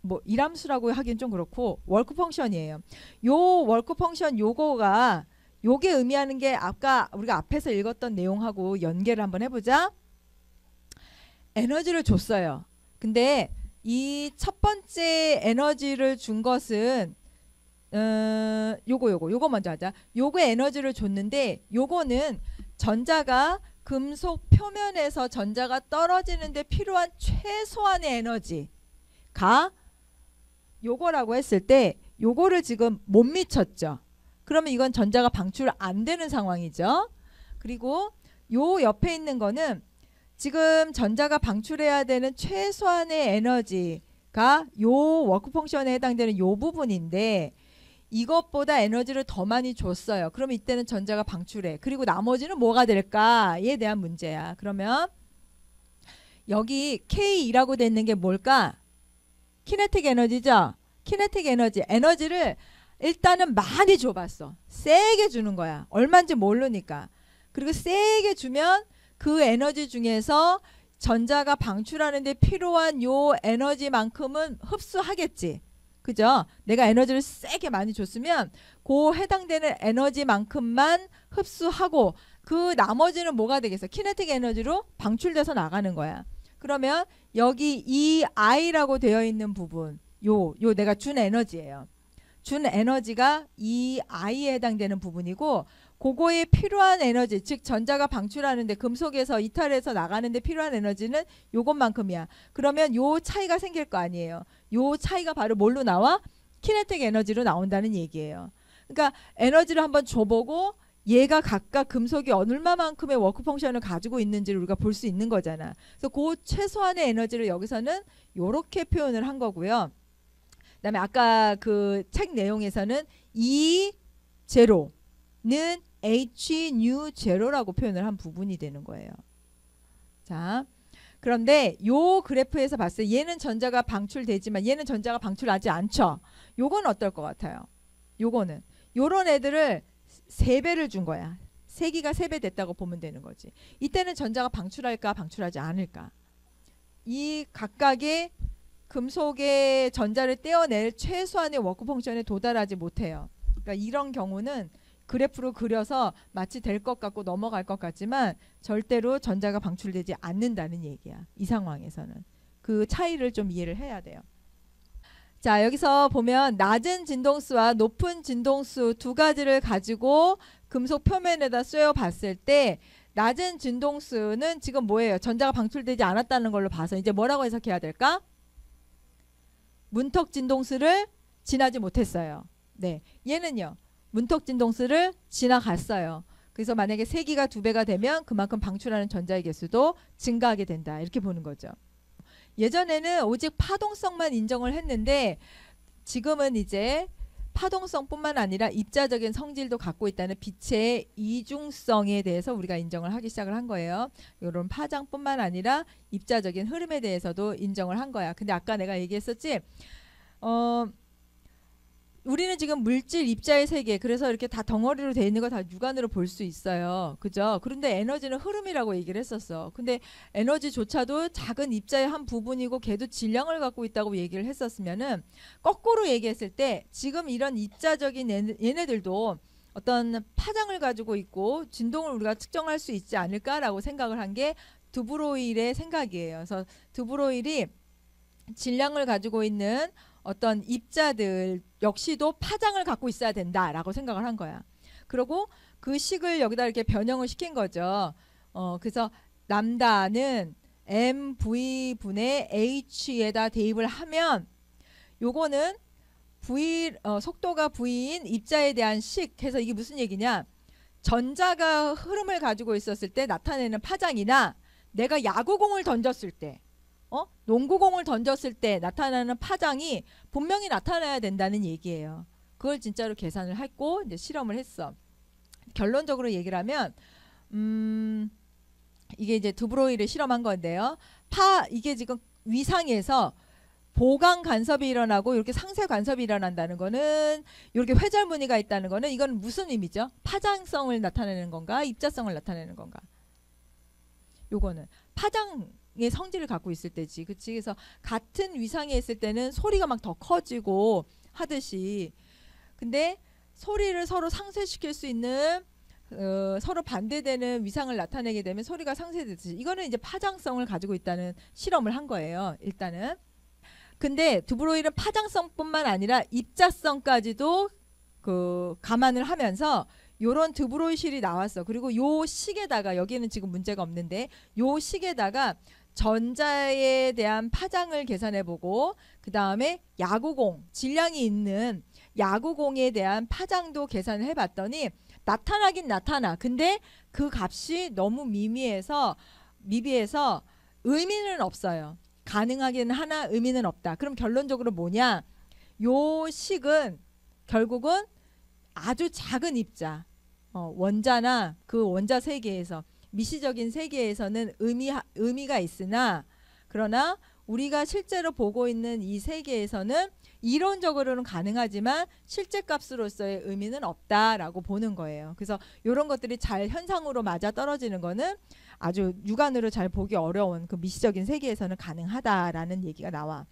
뭐 일함수라고 하긴 좀 그렇고 워크 펑션이에요. 요 워크 펑션 요거가 요게 의미하는 게 아까 우리가 앞에서 읽었던 내용하고 연계를 한번 해보자. 에너지를 줬어요. 근데 이 첫 번째 에너지를 준 것은 요거 먼저 하자. 요거에 에너지를 줬는데 요거는 전자가 금속 표면에서 전자가 떨어지는데 필요한 최소한의 에너지가 요거라고 했을 때 요거를 지금 못 미쳤죠. 그러면 이건 전자가 방출 안 되는 상황이죠. 그리고 요 옆에 있는 거는 지금 전자가 방출해야 되는 최소한의 에너지가 요 워크 펑션에 해당되는 요 부분인데 이것보다 에너지를 더 많이 줬어요. 그럼 이때는 전자가 방출해. 그리고 나머지는 뭐가 될까에 대한 문제야. 그러면 여기 K2라고 돼 있는 게 뭘까? 키네틱 에너지죠. 키네틱 에너지를 일단은 많이 줘봤어. 세게 주는 거야. 얼마인지 모르니까. 그리고 세게 주면 그 에너지 중에서 전자가 방출하는데 필요한 요 에너지만큼은 흡수하겠지. 그죠? 내가 에너지를 세게 많이 줬으면 그 해당되는 에너지만큼만 흡수하고 그 나머지는 뭐가 되겠어? 키네틱 에너지로 방출돼서 나가는 거야. 그러면 여기 이 I라고 되어 있는 부분 요 내가 준 에너지예요. 준 에너지가 이 I에 해당되는 부분이고 그거에 필요한 에너지 즉 전자가 방출하는데 금속에서 이탈해서 나가는데 필요한 에너지는 요것만큼이야. 그러면 요 차이가 생길 거 아니에요. 요 차이가 바로 뭘로 나와? 키네틱 에너지로 나온다는 얘기예요. 그러니까 에너지를 한번 줘보고 얘가 각각 금속이 얼마만큼의 워크 펑션을 가지고 있는지를 우리가 볼 수 있는 거잖아. 그래서 그 최소한의 에너지를 여기서는 요렇게 표현을 한 거고요. 그다음에 아까 그 책 내용에서는 E 제로는 H 뉴 제로라고 표현을 한 부분이 되는 거예요. 자, 그런데 요 그래프에서 봤을 때 얘는 전자가 방출되지만 얘는 전자가 방출하지 않죠. 요건 어떨 것 같아요? 요거는 요런 애들을 3배를 준 거야. 세기가 3배 됐다고 보면 되는 거지. 이때는 전자가 방출할까 방출하지 않을까. 이 각각의 금속의 전자를 떼어낼 최소한의 워크 펑션에 도달하지 못해요. 그러니까 이런 경우는 그래프로 그려서 마치 될 것 같고 넘어갈 것 같지만 절대로 전자가 방출되지 않는다는 얘기야. 이 상황에서는. 그 차이를 좀 이해를 해야 돼요. 자, 여기서 보면 낮은 진동수와 높은 진동수 두 가지를 가지고 금속 표면에다 쏘여 봤을 때 낮은 진동수는 지금 뭐예요? 전자가 방출되지 않았다는 걸로 봐서 이제 뭐라고 해석해야 될까? 문턱 진동수를 지나지 못했어요. 네, 얘는요. 문턱 진동수를 지나갔어요. 그래서 만약에 세기가 2배가 되면 그만큼 방출하는 전자의 개수도 증가하게 된다. 이렇게 보는 거죠. 예전에는 오직 파동성만 인정을 했는데 지금은 이제 파동성뿐만 아니라 입자적인 성질도 갖고 있다는 빛의 이중성에 대해서 우리가 인정을 하기 시작을 한 거예요. 이런 파장뿐만 아니라 입자적인 흐름에 대해서도 인정을 한 거야. 근데 아까 내가 얘기했었지. 우리는 지금 물질 입자의 세계 그래서 이렇게 다 덩어리로 돼 있는 거 다 육안으로 볼 수 있어요. 그죠? 그런데 에너지는 흐름이라고 얘기를 했었어. 근데 에너지조차도 작은 입자의 한 부분이고 걔도 질량을 갖고 있다고 얘기를 했었으면은 거꾸로 얘기했을 때 지금 이런 입자적인 얘네들도 어떤 파장을 가지고 있고 진동을 우리가 측정할 수 있지 않을까라고 생각을 한 게 드브로일의 생각이에요. 그래서 드브로일이 질량을 가지고 있는 어떤 입자들 역시도 파장을 갖고 있어야 된다라고 생각을 한 거야. 그리고 그 식을 여기다 이렇게 변형을 시킨 거죠. 그래서 람다는 mv 분의 h에다 대입을 하면 요거는 속도가 v인 입자에 대한 식 해서 이게 무슨 얘기냐? 전자가 흐름을 가지고 있었을 때 나타내는 파장이나 내가 야구공을 던졌을 때 농구공을 던졌을 때 나타나는 파장이 분명히 나타나야 된다는 얘기예요. 그걸 진짜로 계산을 했고 이제 실험을 했어. 결론적으로 얘기를 하면 이게 이제 드브로이를 실험한 건데요. 이게 지금 위상에서 보강 간섭이 일어나고 이렇게 상쇄 간섭이 일어난다는 거는, 이렇게 회절 무늬가 있다는 거는 이건 무슨 의미죠? 파장성을 나타내는 건가? 입자성을 나타내는 건가? 요거는 파장의 성질을 갖고 있을 때지. 그치? 그래서 같은 위상에 있을 때는 소리가 막 더 커지고 하듯이, 근데 소리를 서로 상쇄시킬 수 있는 서로 반대되는 위상을 나타내게 되면 소리가 상쇄되듯이, 이거는 이제 파장성을 가지고 있다는 실험을 한 거예요. 일단은. 근데 드브로이는 파장성뿐만 아니라 입자성까지도 감안을 하면서 요런 드브로이실이 나왔어. 그리고 요 식에다가, 여기는 지금 문제가 없는데 요 식에다가 전자에 대한 파장을 계산해보고, 그 다음에 야구공, 질량이 있는 야구공에 대한 파장도 계산을 해봤더니 나타나긴 나타나. 근데 그 값이 너무 미비해서 의미는 없어요. 가능하긴 하나 의미는 없다. 그럼 결론적으로 뭐냐? 요 식은 결국은 아주 작은 입자, 원자나 그 원자 세계에서, 미시적인 세계에서는 의미가 있으나, 그러나 우리가 실제로 보고 있는 이 세계에서는 이론적으로는 가능하지만 실제 값으로서의 의미는 없다라고 보는 거예요. 그래서 이런 것들이 잘 현상으로 맞아 떨어지는 거는 아주 육안으로 잘 보기 어려운 그 미시적인 세계에서는 가능하다라는 얘기가 나와.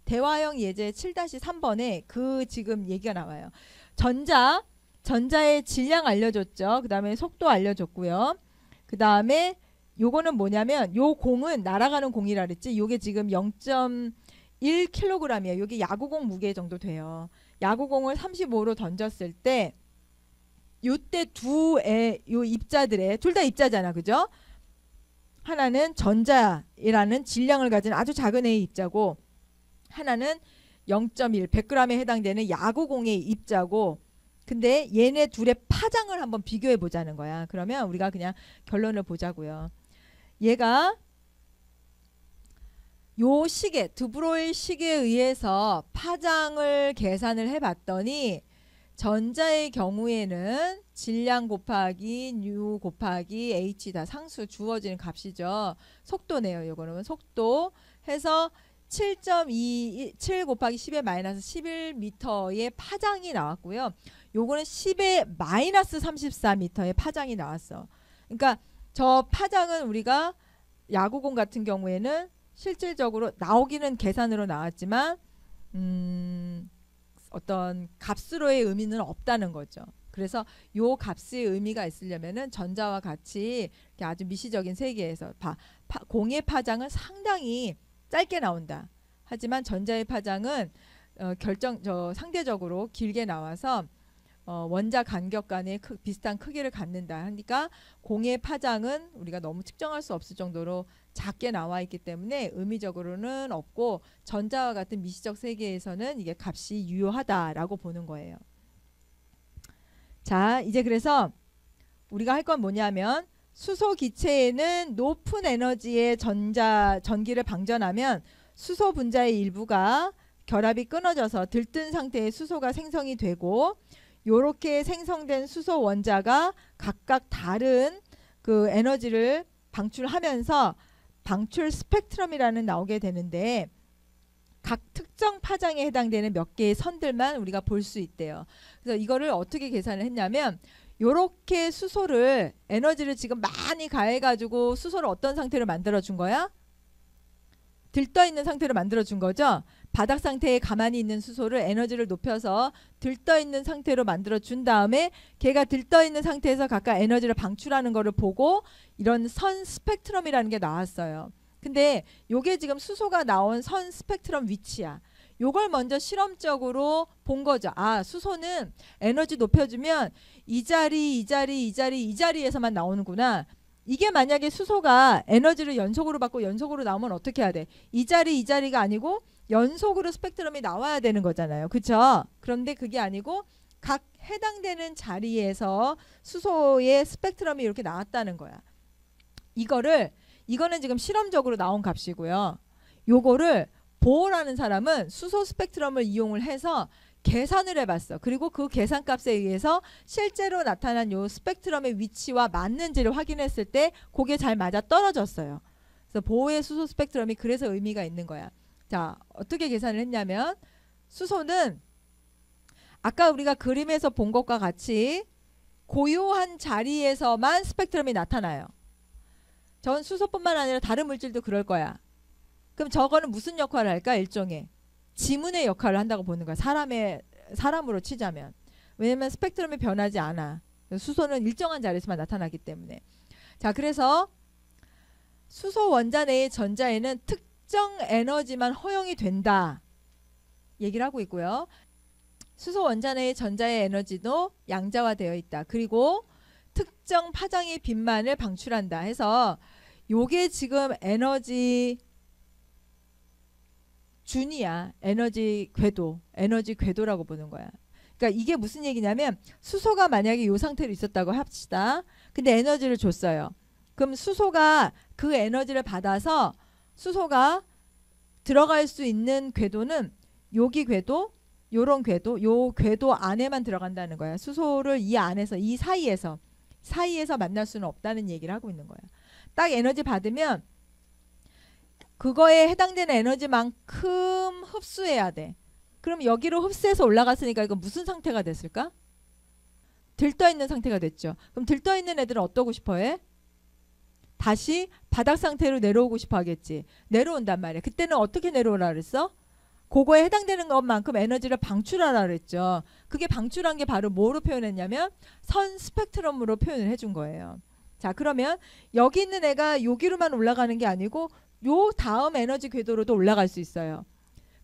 대화형 예제 7-3번에 그 지금 얘기가 나와요. 전자의 질량 알려줬죠. 그 다음에 속도 알려줬고요. 그 다음에 요거는 뭐냐면, 요 공은 날아가는 공이라 그랬지. 요게 지금 0.1kg이에요. 요게 야구공 무게 정도 돼요. 야구공을 35로 던졌을 때 요때 요 입자들의, 둘 다 입자잖아. 그죠? 하나는 전자라는 질량을 가진 아주 작은 애의 입자고, 하나는 0.1, 100g에 해당되는 야구공의 입자고, 근데 얘네 둘의 파장을 한번 비교해 보자는 거야. 그러면 우리가 그냥 결론을 보자고요. 얘가 요 식에, 드브로일 식에 의해서 파장을 계산을 해봤더니, 전자의 경우에는 질량 곱하기 뉴 곱하기 h 다 상수 주어지는 값이죠. 속도네요. 요거는 속도 해서 7 곱하기 10의 마이너스 11m의 파장이 나왔고요. 요거는 10의 마이너스 34m의 파장이 나왔어. 그러니까 저 파장은 우리가 야구공 같은 경우에는 실질적으로 나오기는 계산으로 나왔지만 어떤 값으로의 의미는 없다는 거죠. 그래서 요 값의 의미가 있으려면은 전자와 같이 이렇게 아주 미시적인 세계에서 공의 파장은 상당히 짧게 나온다. 하지만 전자의 파장은 상대적으로 길게 나와서 원자 간격 간의 비슷한 크기를 갖는다 하니까, 공의 파장은 우리가 너무 측정할 수 없을 정도로 작게 나와 있기 때문에 의미적으로는 없고, 전자와 같은 미시적 세계에서는 이게 값이 유효하다라고 보는 거예요. 자, 이제 그래서 우리가 할 건 뭐냐면, 수소 기체에는 높은 에너지의 전기를 방전하면 수소 분자의 일부가 결합이 끊어져서 들뜬 상태의 수소가 생성이 되고, 요렇게 생성된 수소 원자가 각각 다른 그 에너지를 방출하면서 방출 스펙트럼이라는 나오게 되는데, 각 특정 파장에 해당되는 몇 개의 선들만 우리가 볼 수 있대요. 그래서 이거를 어떻게 계산을 했냐면, 요렇게 수소를, 에너지를 지금 많이 가해가지고 수소를 어떤 상태로 만들어준 거야? 들떠있는 상태로 만들어준 거죠. 바닥 상태에 가만히 있는 수소를 에너지를 높여서 들떠있는 상태로 만들어준 다음에 걔가 들떠있는 상태에서 각각 에너지를 방출하는 거를 보고 이런 선 스펙트럼이라는 게 나왔어요. 근데 요게 지금 수소가 나온 선 스펙트럼 위치야. 요걸 먼저 실험적으로 본 거죠. 아, 수소는 에너지 높여주면 이 자리에서만 나오는구나. 이게 만약에 수소가 에너지를 연속으로 받고 연속으로 나오면 어떻게 해야 돼? 이 자리가 아니고 연속으로 스펙트럼이 나와야 되는 거잖아요. 그쵸? 그런데 그게 아니고 각 해당되는 자리에서 수소의 스펙트럼이 이렇게 나왔다는 거야. 이거는 지금 실험적으로 나온 값이고요. 요거를 보어라는 사람은 수소 스펙트럼을 이용을 해서 계산을 해봤어. 그리고 그 계산값에 의해서 실제로 나타난 요 스펙트럼의 위치와 맞는지를 확인했을 때 그게 잘 맞아 떨어졌어요. 그래서 보호의 수소 스펙트럼이 그래서 의미가 있는 거야. 자, 어떻게 계산을 했냐면 수소는 아까 우리가 그림에서 본 것과 같이 고요한 자리에서만 스펙트럼이 나타나요. 전 수소뿐만 아니라 다른 물질도 그럴 거야. 그럼 저거는 무슨 역할을 할까? 일종의 지문의 역할을 한다고 보는 거야. 사람으로 치자면. 왜냐면 스펙트럼이 변하지 않아. 수소는 일정한 자리에서만 나타나기 때문에. 자, 그래서 수소 원자 내의 전자에는 특정 에너지만 허용이 된다 얘기를 하고 있고요. 수소 원자 내의 전자의 에너지도 양자화되어 있다. 그리고 특정 파장의 빛만을 방출한다 해서 요게 지금 에너지 준이야. 에너지 궤도라고 보는 거야. 그러니까 이게 무슨 얘기냐면 수소가 만약에 이 상태로 있었다고 합시다. 근데 에너지를 줬어요. 그럼 수소가 그 에너지를 받아서 수소가 들어갈 수 있는 궤도는 여기 궤도, 요런 궤도, 요 궤도 안에만 들어간다는 거야. 수소를 이 안에서, 이 사이에서 만날 수는 없다는 얘기를 하고 있는 거야. 딱 에너지 받으면 그거에 해당되는 에너지만큼 흡수해야 돼. 그럼 여기로 흡수해서 올라갔으니까 이건 무슨 상태가 됐을까? 들떠있는 상태가 됐죠. 그럼 들떠있는 애들은 어떠고 싶어해? 다시 바닥 상태로 내려오고 싶어 하겠지. 내려온단 말이야. 그때는 어떻게 내려오라 그랬어? 그거에 해당되는 것만큼 에너지를 방출하라 그랬죠. 그게 방출한 게 바로 뭐로 표현했냐면 선 스펙트럼으로 표현을 해준 거예요. 자, 그러면 여기 있는 애가 여기로만 올라가는 게 아니고 요 다음 에너지 궤도로도 올라갈 수 있어요.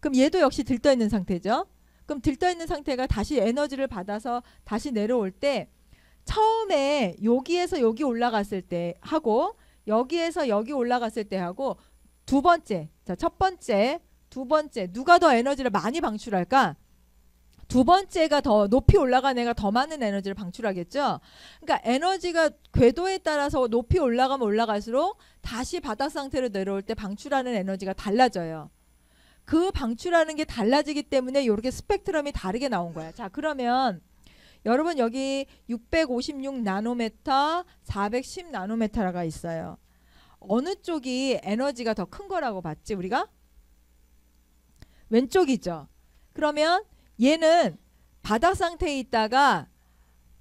그럼 얘도 역시 들떠있는 상태죠. 그럼 들떠있는 상태가 다시 에너지를 받아서 다시 내려올 때 처음에 여기에서 여기 올라갔을 때 하고 여기에서 여기 올라갔을 때 하고 두 번째, 자, 첫 번째, 두 번째 누가 더 에너지를 많이 방출할까? 두 번째가 더 높이 올라간 애가 더 많은 에너지를 방출하겠죠. 그러니까 에너지가 궤도에 따라서 높이 올라가면 올라갈수록 다시 바닥 상태로 내려올 때 방출하는 에너지가 달라져요. 그 방출하는 게 달라지기 때문에 이렇게 스펙트럼이 다르게 나온 거야. 자, 그러면 여러분 여기 656 나노메터, 410 나노메터가 있어요. 어느 쪽이 에너지가 더 큰 거라고 봤지 우리가? 왼쪽이죠. 그러면 얘는 바닥 상태에 있다가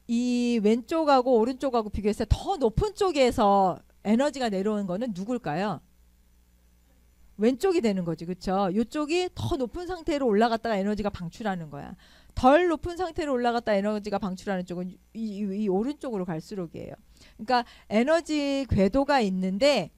이 왼쪽하고 오른쪽하고 비교했을 때 더 높은 쪽에서 에너지가 내려오는 거는 누굴까요? 왼쪽이 되는 거지. 그쵸? 이쪽이 더 높은 상태로 올라갔다가 에너지가 방출하는 거야. 덜 높은 상태로 올라갔다 에너지가 방출하는 쪽은 이 오른쪽으로 갈수록이에요. 그러니까 에너지 궤도가 있는데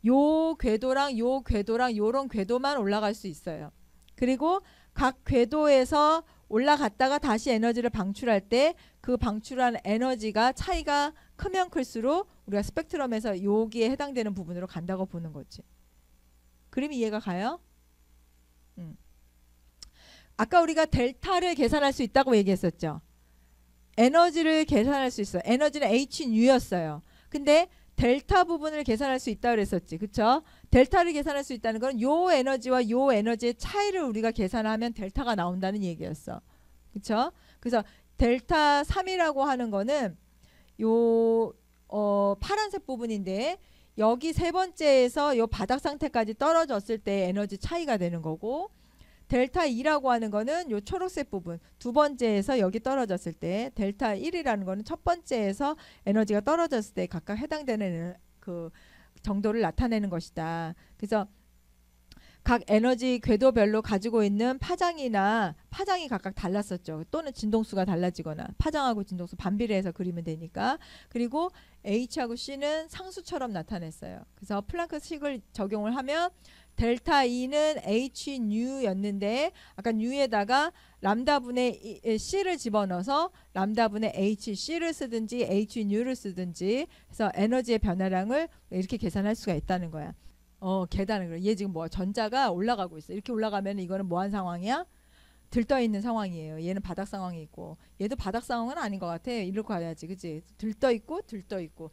요 궤도랑 요 궤도랑 요런 궤도만 올라갈 수 있어요. 그리고 각 궤도에서 올라갔다가 다시 에너지를 방출할 때 그 방출한 에너지가 차이가 크면 클수록 우리가 스펙트럼에서 여기에 해당되는 부분으로 간다고 보는 거지. 그림이 이해가 가요? 아까 우리가 델타를 계산할 수 있다고 얘기했었죠. 에너지를 계산할 수 있어. 에너지는 HNU였어요. 근데 델타 부분을 계산할 수 있다고 그랬었지. 그쵸? 델타를 계산할 수 있다는 건 요 에너지와 요 에너지의 차이를 우리가 계산하면 델타가 나온다는 얘기였어. 그쵸? 그래서 델타 3이라고 하는 거는 요 파란색 부분인데 여기 세 번째에서 요 바닥 상태까지 떨어졌을 때 에너지 차이가 되는 거고 델타 2라고 하는 거는 요 초록색 부분 두 번째에서 여기 떨어졌을 때 델타 1이라는 거는 첫 번째에서 에너지가 떨어졌을 때 각각 해당되는 그 정도를 나타내는 것이다. 그래서 각 에너지 궤도별로 가지고 있는 파장이 각각 달랐었죠. 또는 진동수가 달라지거나 파장하고 진동수 반비례해서 그리면 되니까. 그리고 H하고 C는 상수처럼 나타냈어요. 그래서 플랑크 식을 적용을 하면 델타 E는 H 뉴였는데 아까 뉴에다가 람다분의 C를 집어넣어서 람다분의 HC를 쓰든지 H 뉴를 쓰든지 해서 에너지의 변화량을 이렇게 계산할 수가 있다는 거야. 계단을 그래. 얘 지금 뭐 전자가 올라가고 있어. 이렇게 올라가면 이거는 뭐한 상황이야? 들떠 있는 상황이에요. 얘는 바닥 상황이 있고 얘도 바닥 상황은 아닌 것 같아. 이렇게 가야지, 그치? 들떠 있고 들떠 있고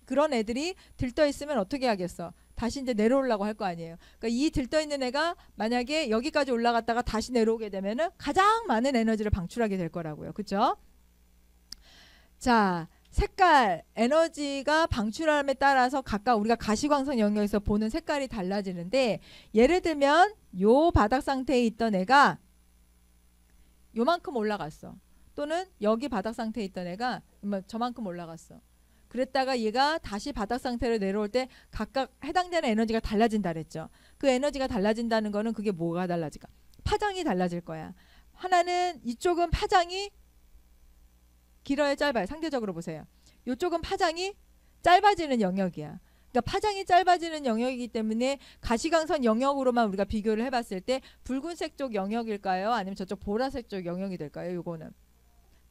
그런 애들이 들떠 있으면 어떻게 하겠어? 다시 이제 내려오려고 할 거 아니에요. 그러니까 이 들떠 있는 애가 만약에 여기까지 올라갔다가 다시 내려오게 되면은 가장 많은 에너지를 방출하게 될 거라고요. 그죠? 자, 색깔, 에너지가 방출함에 따라서 각각 우리가 가시광선 영역에서 보는 색깔이 달라지는데, 예를 들면 요 바닥 상태에 있던 애가 요만큼 올라갔어. 또는 여기 바닥 상태에 있던 애가 저만큼 올라갔어. 그랬다가 얘가 다시 바닥 상태로 내려올 때 각각 해당되는 에너지가 달라진다 그랬죠. 그 에너지가 달라진다는 거는 그게 뭐가 달라질까? 파장이 달라질 거야. 하나는 이쪽은 파장이 길어요, 짧아요? 상대적으로 보세요. 이쪽은 파장이 짧아지는 영역이야. 그러니까 파장이 짧아지는 영역이기 때문에 가시광선 영역으로만 우리가 비교를 해봤을 때 붉은색 쪽 영역일까요? 아니면 저쪽 보라색 쪽 영역이 될까요? 요거는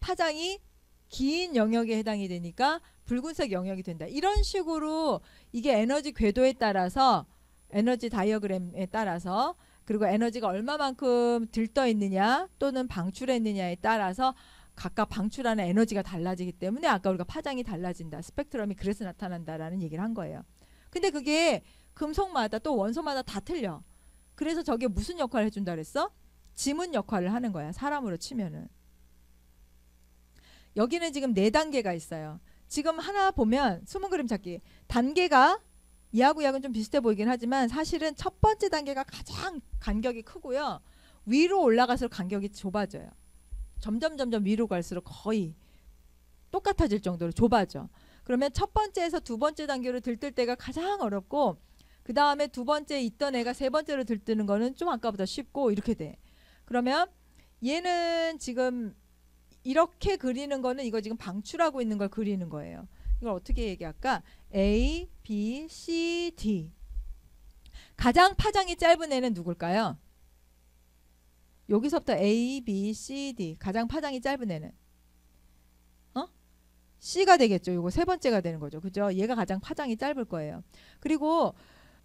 파장이 긴 영역에 해당이 되니까 붉은색 영역이 된다. 이런 식으로 이게 에너지 궤도에 따라서, 에너지 다이어그램에 따라서, 그리고 에너지가 얼마만큼 들떠 있느냐 또는 방출했느냐에 따라서 각각 방출하는 에너지가 달라지기 때문에 아까 우리가 파장이 달라진다, 스펙트럼이 그래서 나타난다라는 얘기를 한 거예요. 근데 그게 금속마다 또 원소마다 다 틀려. 그래서 저게 무슨 역할을 해준다 그랬어? 지문 역할을 하는 거야, 사람으로 치면은. 여기는 지금 4단계가 있어요. 지금 하나 보면 숨은 그림 찾기 단계가 이하고 이하고는 좀 비슷해 보이긴 하지만 사실은 첫 번째 단계가 가장 간격이 크고요. 위로 올라갈수록 간격이 좁아져요. 점점 위로 갈수록 거의 똑같아질 정도로 좁아져. 그러면 첫 번째에서 두 번째 단계로 들뜰 때가 가장 어렵고, 그 다음에 두 번째 있던 애가 세 번째로 들뜨는 거는 좀 아까보다 쉽고 이렇게 돼. 그러면 얘는 지금 이렇게 그리는 거는 이거 지금 방출하고 있는 걸 그리는 거예요. 이걸 어떻게 얘기할까? A, B, C, D. 가장 파장이 짧은 애는 누굴까요? 여기서부터 A, B, C, D. 가장 파장이 짧은 애는 C가 되겠죠. 이거 세 번째가 되는 거죠. 그죠? 얘가 가장 파장이 짧을 거예요. 그리고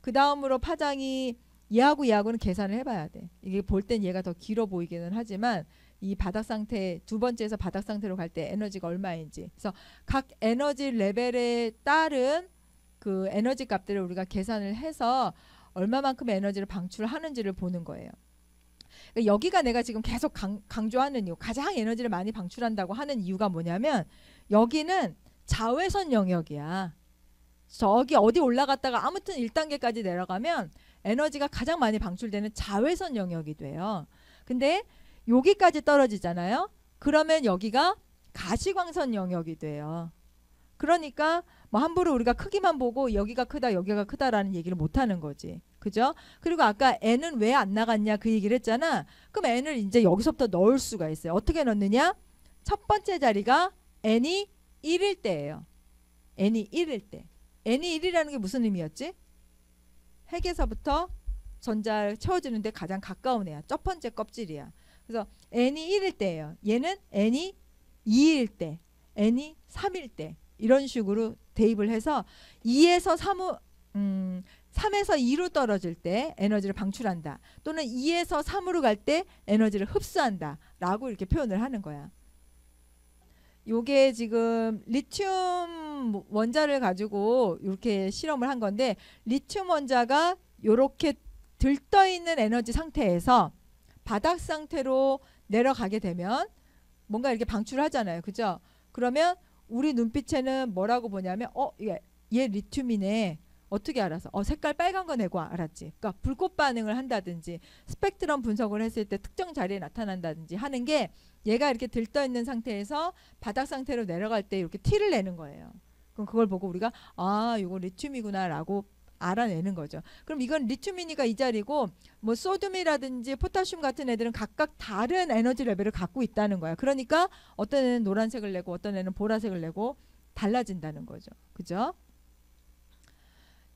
그 다음으로 파장이 얘하고는 계산을 해봐야 돼. 이게 볼 땐 얘가 더 길어 보이기는 하지만 이 바닥 상태, 두 번째에서 바닥 상태로 갈 때 에너지가 얼마인지. 그래서 각 에너지 레벨에 따른 그 에너지 값들을 우리가 계산을 해서 얼마만큼의 에너지를 방출하는지를 보는 거예요. 그러니까 여기가 내가 지금 계속 강조하는 이유, 가장 에너지를 많이 방출한다고 하는 이유가 뭐냐면 여기는 자외선 영역이야. 저기 어디 올라갔다가 아무튼 1단계까지 내려가면 에너지가 가장 많이 방출되는 자외선 영역이 돼요. 근데 여기까지 떨어지잖아요. 그러면 여기가 가시광선 영역이 돼요. 그러니까 뭐 함부로 우리가 크기만 보고 여기가 크다 여기가 크다라는 얘기를 못하는 거지. 그죠? 그리고 아까 n은 왜 안 나갔냐 그 얘기를 했잖아. 그럼 n을 이제 여기서부터 넣을 수가 있어요. 어떻게 넣느냐? 첫 번째 자리가 n이 1일 때예요. n이 1일 때. n이 1이라는 게 무슨 의미였지? 핵에서부터 전자를 채워주는데 가장 가까운 애야. 첫 번째 껍질이야. 그래서 n이 1일 때예요. 얘는 n이 2일 때, n이 3일 때 이런 식으로 대입을 해서 2에서 3에서 2로 떨어질 때 에너지를 방출한다. 또는 2에서 3으로 갈 때 에너지를 흡수한다. 라고 이렇게 표현을 하는 거야. 요게 지금 리튬 원자를 가지고 이렇게 실험을 한 건데, 리튬 원자가 이렇게 들떠 있는 에너지 상태에서 바닥 상태로 내려가게 되면 뭔가 이렇게 방출을 하잖아요. 그죠? 그러면 우리 눈빛에는 뭐라고 보냐면 얘 리튬이네. 어떻게 알아서? 색깔 빨간 거 내고 알았지. 그러니까 불꽃 반응을 한다든지 스펙트럼 분석을 했을 때 특정 자리에 나타난다든지 하는 게 얘가 이렇게 들떠 있는 상태에서 바닥 상태로 내려갈 때 이렇게 티를 내는 거예요. 그럼 그걸 보고 우리가 이거 리튬이구나 라고 알아내는 거죠. 그럼 이건 리튬이니까 이 자리고 뭐 소듐이라든지 포타슘 같은 애들은 각각 다른 에너지 레벨을 갖고 있다는 거야. 그러니까 어떤 애는 노란색을 내고 어떤 애는 보라색을 내고 달라진다는 거죠. 그죠?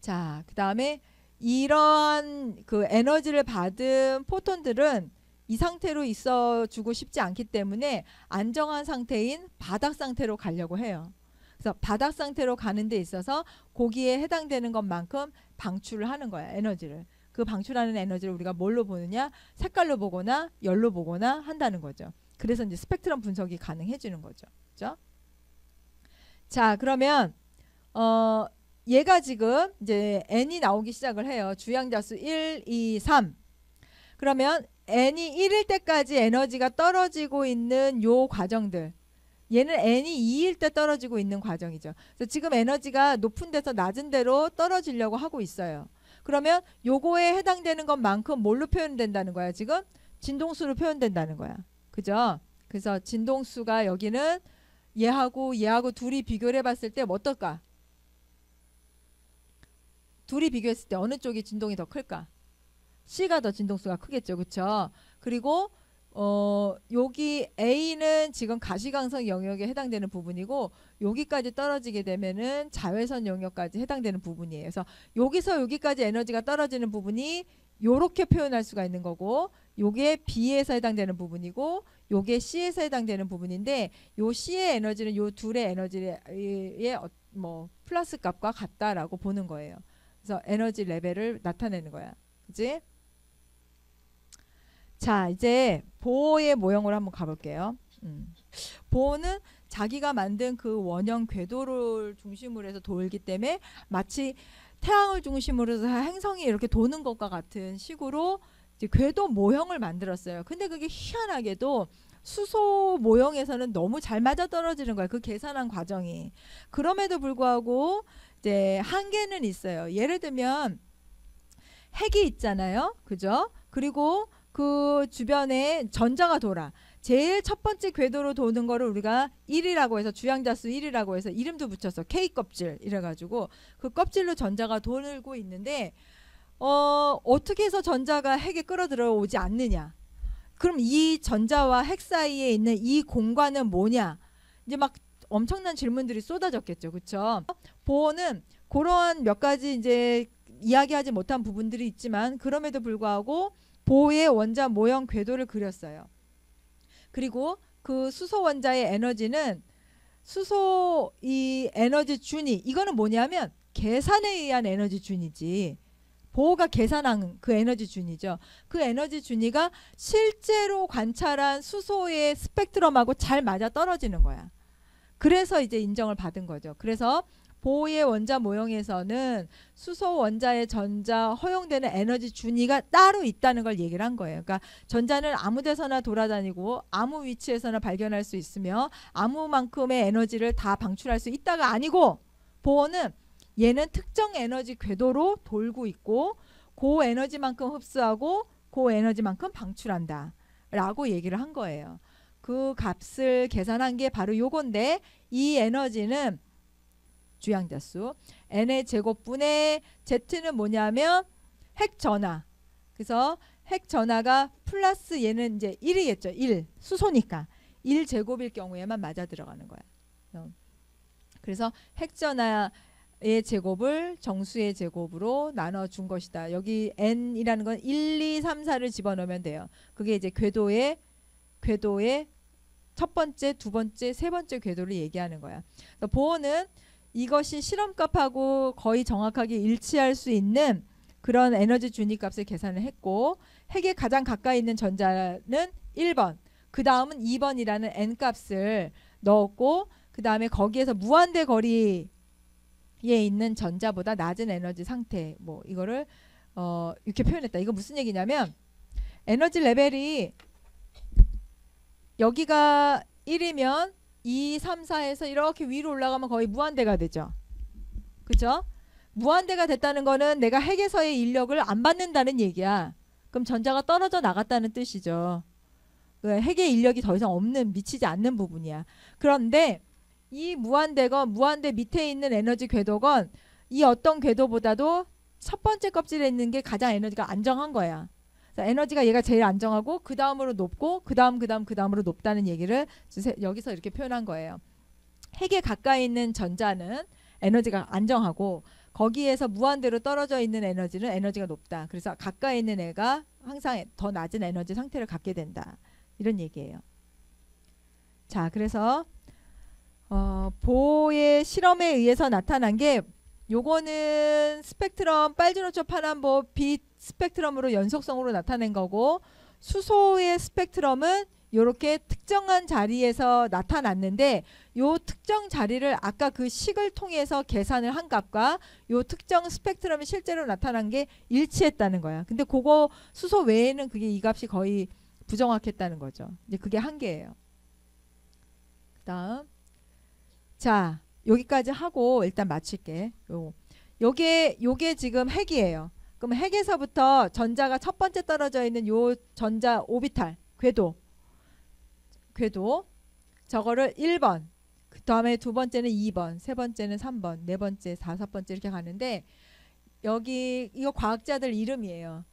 자, 그 다음에 이러한 그 에너지를 받은 포톤들은 이 상태로 있어주고 싶지 않기 때문에 안정한 상태인 바닥 상태로 가려고 해요. 그래서 바닥 상태로 가는 데 있어서 거기에 해당되는 것만큼 방출을 하는 거야, 에너지를. 그 방출하는 에너지를 우리가 뭘로 보느냐? 색깔로 보거나 열로 보거나 한다는 거죠. 그래서 이제 스펙트럼 분석이 가능해지는 거죠. 그죠? 자, 그러면 얘가 지금 이제 n이 나오기 시작을 해요. 주양자수 1, 2, 3. 그러면 n이 1일 때까지 에너지가 떨어지고 있는 요 과정들, 얘는 n이 2일 때 떨어지고 있는 과정이죠. 그래서 지금 에너지가 높은 데서 낮은 데로 떨어지려고 하고 있어요. 그러면 요거에 해당되는 것만큼 뭘로 표현된다는 거야? 지금 진동수로 표현된다는 거야. 그죠? 그래서 진동수가 여기는 얘하고 둘이 비교를 해봤을 때 어떨까? 둘이 비교했을 때 어느 쪽이 진동이 더 클까? C가 더 진동수가 크겠죠. 그쵸? 그리고 여기 A는 지금 가시광선 영역에 해당되는 부분이고 여기까지 떨어지게 되면은 자외선 영역까지 해당되는 부분이에요. 그래서 여기서 여기까지 에너지가 떨어지는 부분이 요렇게 표현할 수가 있는 거고 요게 B에서 해당되는 부분이고 요게 C에서 해당되는 부분인데 요 C의 에너지는 요 둘의 에너지의 뭐 플러스 값과 같다라고 보는 거예요. 그래서 에너지 레벨을 나타내는 거야. 그치? 자, 이제 보호의 모형으로 한번 가볼게요. 보호는 자기가 만든 그 원형 궤도를 중심으로 해서 돌기 때문에 마치 태양을 중심으로 해서 행성이 이렇게 도는 것과 같은 식으로 이제 궤도 모형을 만들었어요. 근데 그게 희한하게도 수소 모형에서는 너무 잘 맞아떨어지는 거예요. 그 계산한 과정이. 그럼에도 불구하고 이제 한계는 있어요. 예를 들면 핵이 있잖아요. 그죠? 그리고 그 주변에 전자가 돌아. 제일 첫 번째 궤도로 도는 거를 우리가 1이라고 해서 주양자수 1이라고 해서 이름도 붙였어. K껍질 이래가지고 그 껍질로 전자가 돌고 있는데 어떻게 해서 전자가 핵에 끌어들어오지 않느냐. 그럼 이 전자와 핵 사이에 있는 이 공간은 뭐냐. 이제 막 엄청난 질문들이 쏟아졌겠죠. 그쵸? 보호는 그러한 몇 가지 이제 이야기하지 못한 부분들이 있지만 그럼에도 불구하고 보호의 원자 모형 궤도를 그렸어요. 그리고 그 수소 원자의 에너지는 수소 이 에너지 준위 이거는 뭐냐면 계산에 의한 에너지 준위지. 보호가 계산한 그 에너지 준위죠. 그 에너지 준위가 실제로 관찰한 수소의 스펙트럼하고 잘 맞아 떨어지는 거야. 그래서 이제 인정을 받은 거죠. 그래서 보호의 원자 모형에서는 수소 원자의 전자 허용되는 에너지 준위가 따로 있다는 걸 얘기를 한 거예요. 그러니까 전자는 아무 데서나 돌아다니고 아무 위치에서나 발견할 수 있으며 아무만큼의 에너지를 다 방출할 수 있다가 아니고 보호는 얘는 특정 에너지 궤도로 돌고 있고 그 에너지만큼 흡수하고 그 에너지만큼 방출한다 라고 얘기를 한 거예요. 그 값을 계산한 게 바로 요건데 이 에너지는 주양자수 n의 제곱분의 z는 뭐냐면 핵전하. 그래서 핵전하가 플러스 얘는 이제 1이겠죠. 1 수소니까 1제곱일 경우에만 맞아 들어가는 거야. 그래서 핵전하의 제곱을 정수의 제곱으로 나눠준 것이다. 여기 n이라는 건 1, 2, 3, 4를 집어넣으면 돼요. 그게 이제 궤도의 첫 번째, 두 번째, 세 번째 궤도를 얘기하는 거야. 보호는 이것이 실험값하고 거의 정확하게 일치할 수 있는 그런 에너지 준위 값을 계산을 했고 핵에 가장 가까이 있는 전자는 1번 그 다음은 2번이라는 n값을 넣었고 그 다음에 거기에서 무한대 거리에 있는 전자보다 낮은 에너지 상태 뭐 이거를 이렇게 표현했다. 이거 무슨 얘기냐면 에너지 레벨이 여기가 1이면 2, 3, 4에서 이렇게 위로 올라가면 거의 무한대가 되죠. 그죠? 무한대가 됐다는 거는 내가 핵에서의 인력을 안 받는다는 얘기야. 그럼 전자가 떨어져 나갔다는 뜻이죠. 핵의 인력이 더 이상 없는 미치지 않는 부분이야. 그런데 이 무한대 밑에 있는 에너지 궤도건 이 어떤 궤도보다도 첫 번째 껍질에 있는 게 가장 에너지가 안정한 거야. 에너지가 얘가 제일 안정하고 그 다음으로 높고 그 다음으로 높다는 얘기를 여기서 이렇게 표현한 거예요. 핵에 가까이 있는 전자는 에너지가 안정하고 거기에서 무한대로 떨어져 있는 에너지는 에너지가 높다. 그래서 가까이 있는 애가 항상 더 낮은 에너지 상태를 갖게 된다. 이런 얘기예요. 자, 그래서 보호의 실험에 의해서 나타난 게 요거는 스펙트럼 빨주노초 파란보 빛 스펙트럼으로 연속성으로 나타낸 거고 수소의 스펙트럼은 이렇게 특정한 자리에서 나타났는데 요 특정 자리를 아까 그 식을 통해서 계산을 한 값과 요 특정 스펙트럼이 실제로 나타난 게 일치했다는 거야. 근데 그거 수소 외에는 그게 이 값이 거의 부정확했다는 거죠. 이제 그게 한계예요. 다음. 자, 여기까지 하고 일단 마칠게. 요게 지금 핵이에요. 그럼 핵에서부터 전자가 첫 번째 떨어져 있는 요 전자 오비탈 궤도 저거를 1번, 그 다음에 두 번째는 2번, 세 번째는 3번, 네 번째, 다섯 번째 이렇게 가는데 여기 이거 과학자들 이름이에요.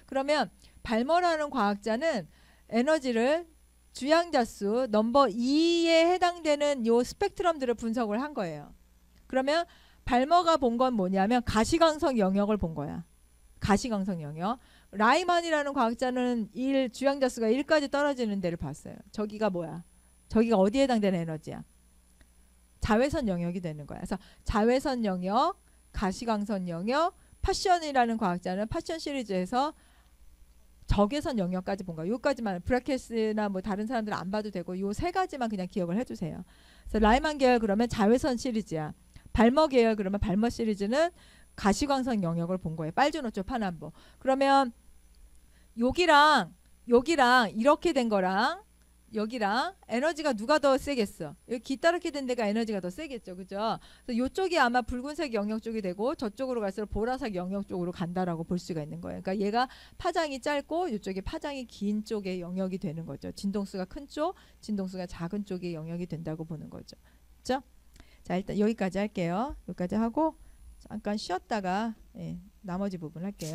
그러면 발머라는 과학자는 에너지를 주양자수 넘버 2에 해당되는 요 스펙트럼들을 분석을 한 거예요. 그러면 발머가 본 건 뭐냐면 가시광선 영역을 본 거야. 가시광선 영역. 라이만이라는 과학자는 주양자수가 1까지 떨어지는 데를 봤어요. 저기가 뭐야? 저기가 어디에 해당되는 에너지야? 자외선 영역이 되는 거야. 그래서 자외선 영역, 가시광선 영역, 파션이라는 과학자는 파션 시리즈에서 적외선 영역까지 본 거야. 요까지만 브라켓이나 뭐 다른 사람들은 안 봐도 되고 요 세 가지만 그냥 기억을 해주세요. 그래서 라이만 계열 그러면 자외선 시리즈야. 발머 계열 그러면 발머 시리즈는 가시광선 영역을 본 거예요. 빨주노초 파남보. 그러면 여기랑 이렇게 된 거랑 여기랑 에너지가 누가 더 세겠어? 여기 기따랗게 된 데가 에너지가 더 세겠죠. 그죠? 그래서 이쪽이 아마 붉은색 영역 쪽이 되고 저쪽으로 갈수록 보라색 영역 쪽으로 간다라고 볼 수가 있는 거예요. 그러니까 얘가 파장이 짧고 이쪽이 파장이 긴 쪽의 영역이 되는 거죠. 진동수가 큰 쪽, 진동수가 작은 쪽의 영역이 된다고 보는 거죠. 그죠? 자, 일단 여기까지 할게요. 여기까지 하고 잠깐 쉬었다가 나머지 부분 할게요.